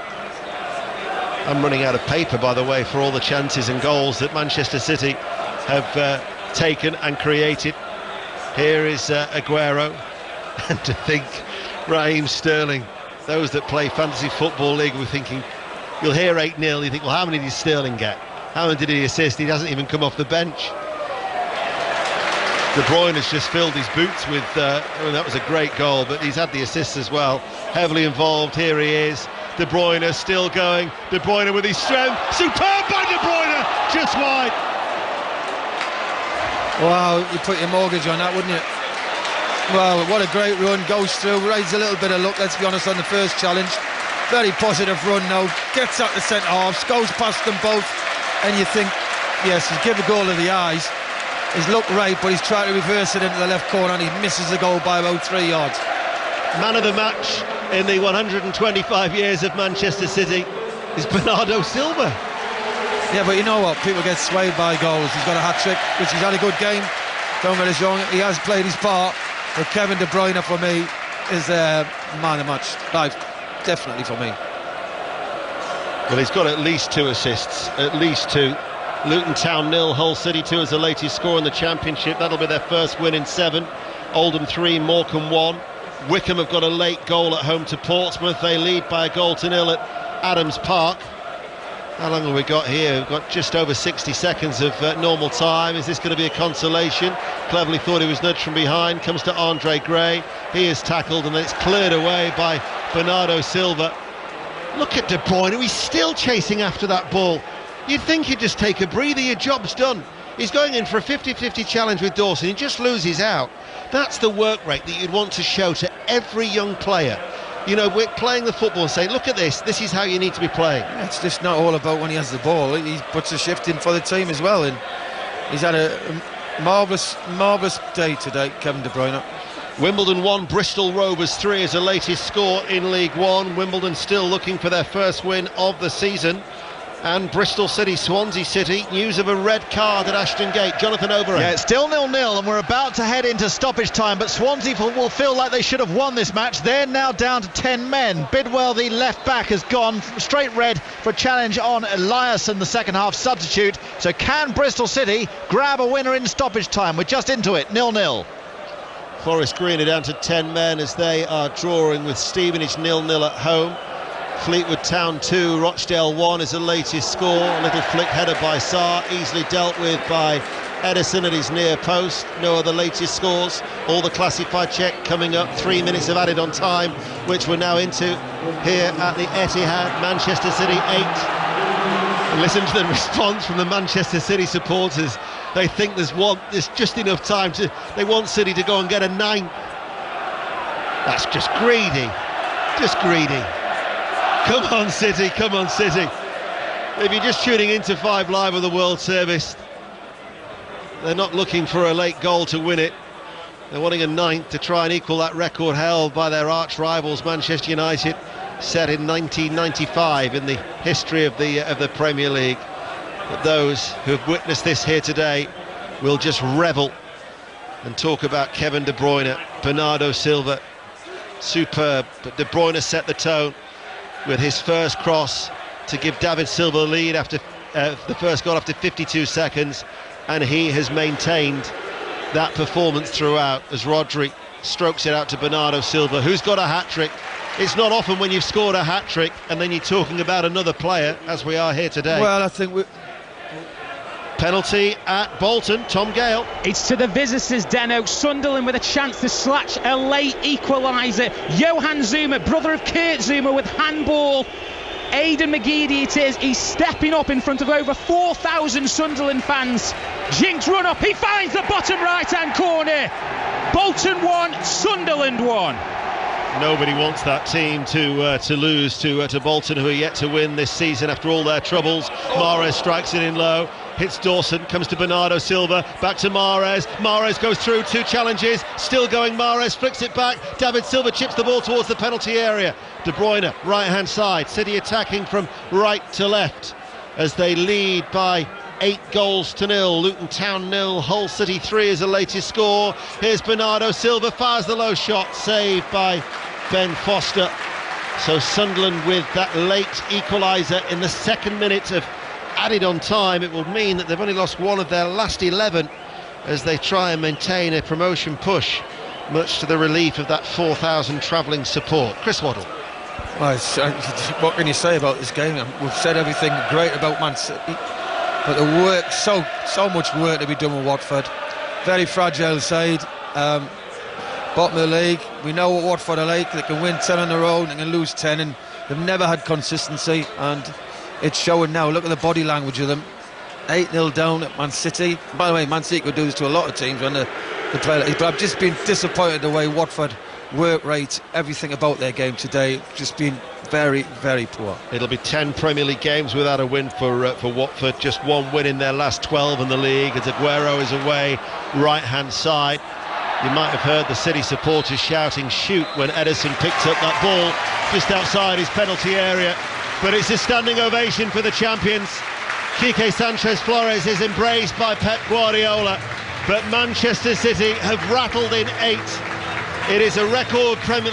I'm running out of paper, by the way, for all the chances and goals that Manchester City have taken and created. Here is Aguero, and to think, Raheem Sterling. Those that play Fantasy Football League were thinking, you'll hear 8-0, you think, well, how many did Sterling get? How many did he assist? He hasn't even come off the bench. De Bruyne has just filled his boots with, I mean, that was a great goal, but he's had the assists as well. Heavily involved, here he is. De Bruyne still going. De Bruyne with his strength. Superb by De Bruyne, just wide. Wow, you put your mortgage on that, wouldn't you? Well, what a great run, goes through, raises a little bit of luck, let's be honest, on the first challenge. Very positive run now, gets out the centre halves, goes past them both, and you think, yes, he's given a goal to the eyes. He's looked right, but he's tried to reverse it into the left corner, and he misses the goal by about 3 yards. Man of the match in the 125 years of Manchester City is Bernardo Silva. Yeah, but you know what? People get swayed by goals. He's got a hat-trick, which he's had a good game. Don't get us wrong, he has played his part. But Kevin De Bruyne, for me, is man of the match. Life, definitely for me. Well, he's got at least 2 assists, at least 2. Luton Town 0, Hull City 2 is the latest score in the Championship. That'll be their first win in 7. Oldham 3, Morecambe 1. Wickham have got a late goal at home to Portsmouth. They lead by a goal to 0 at Adams Park. How long have we got here? We've got just over 60 seconds of normal time. Is this going to be a consolation? Cleverly thought he was nudged from behind. Comes to Andre Gray. He is tackled and it's cleared away by Bernardo Silva. Look at De Bruyne. He's still chasing after that ball. You'd think he'd just take a breather. Your job's done. He's going in for a 50-50 challenge with Dawson. He just loses out. That's the work rate that you'd want to show to every young player. You know, we're playing the football and saying, look at this is how you need to be playing. It's just not all about when he has the ball. He puts a shift in for the team as well, and he's had a marvellous day today, Kevin De Bruyne. Wimbledon 1, Bristol Rovers 3 is the latest score in League One. Wimbledon still looking for their first win of the season. And Bristol City, Swansea City, news of a red card at Ashton Gate. Jonathan Overend. Yeah, it's still 0-0 and we're about to head into stoppage time, but Swansea will feel like they should have won this match. They're now down to 10 men. Bidwell, the left back, has gone straight red for a challenge on Eliasson, the second half substitute. So can Bristol City grab a winner in stoppage time? We're just into it, 0-0. Forest Green are down to 10 men as they are drawing with Stevenage 0-0 at home. Fleetwood Town 2, Rochdale 1 is the latest score. A little flick header by Sarr, easily dealt with by Edison at his near post. No other latest scores. All the classified check coming up. 3 minutes of added on time, which we're now into here at the Etihad. Manchester City 8. And listen to the response from the Manchester City supporters. they think there's just enough time they want City to go and get a 9. That's just greedy. Come on City, come on City. If you're just tuning into 5 Live of the World Service, they're not looking for a late goal to win it. They're wanting a 9th to try and equal that record held by their arch rivals Manchester United, set in 1995 in the history of the Premier League. But those who have witnessed this here today will just revel and talk about Kevin De Bruyne, Bernardo Silva. Superb, but De Bruyne set the tone with his first cross to give David Silva the lead after the first goal after 52 seconds, and he has maintained that performance throughout as Rodri strokes it out to Bernardo Silva, who's got a hat-trick. It's not often when you've scored a hat-trick and then you're talking about another player, as we are here today. Well, I think penalty at Bolton, Tom Gale. It's to the visitors, Deno. Sunderland with a chance to slash a late equaliser. Johan Zuma, brother of Kurt Zuma, with handball. Aidan McGeady it is. He's stepping up in front of over 4,000 Sunderland fans. Jinx run up. He finds the bottom right-hand corner. Bolton 1, Sunderland 1. Nobody wants that team to lose to Bolton, who are yet to win this season after all their troubles. Mahrez strikes it in low, hits Dawson, comes to Bernardo Silva, back to Mahrez. Mahrez goes through 2 challenges, still going. Mahrez flicks it back. David Silva chips the ball towards the penalty area. De Bruyne, right-hand side. City attacking from right to left as they lead by 8-0. Luton Town 0, Hull City 3 is the latest score. Here's Bernardo Silva, fires the low shot, saved by Ben Foster. So Sunderland with that late equaliser in the 2nd minute of added on time. It will mean that they've only lost 1 of their last 11 as they try and maintain a promotion push, much to the relief of that 4,000 travelling support. Chris Waddle. Well, what can you say about this game? We've said everything great about Man City, but the work, so much work to be done with Watford. Very fragile side, bottom of the league. We know what Watford are like. They can win 10 on their own, they can lose 10, and they've never had consistency, and it's showing now. Look at the body language of them. 8-0 down at Man City. By the way, Man City could do this to a lot of teams when they play like this, but I've just been disappointed the way Watford work rate, everything about their game today, just been very, very poor. It'll be 10 Premier League games without a win for Watford. Just 1 win in their last 12 in the league, as Aguero is away, right-hand side. You might have heard the City supporters shouting shoot when Ederson picked up that ball just outside his penalty area. But it's a standing ovation for the champions. Quique Sanchez-Flores is embraced by Pep Guardiola, but Manchester City have rattled in 8. It is a record Premier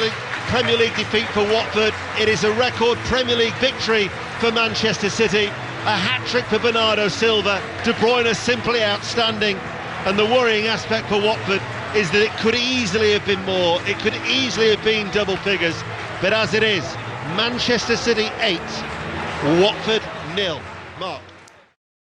League defeat for Watford. It is a record Premier League victory for Manchester City. A hat-trick for Bernardo Silva. De Bruyne simply outstanding. And the worrying aspect for Watford is that it could easily have been more. It could easily have been double figures. But as it is, Manchester City 8, Watford 0. Mark.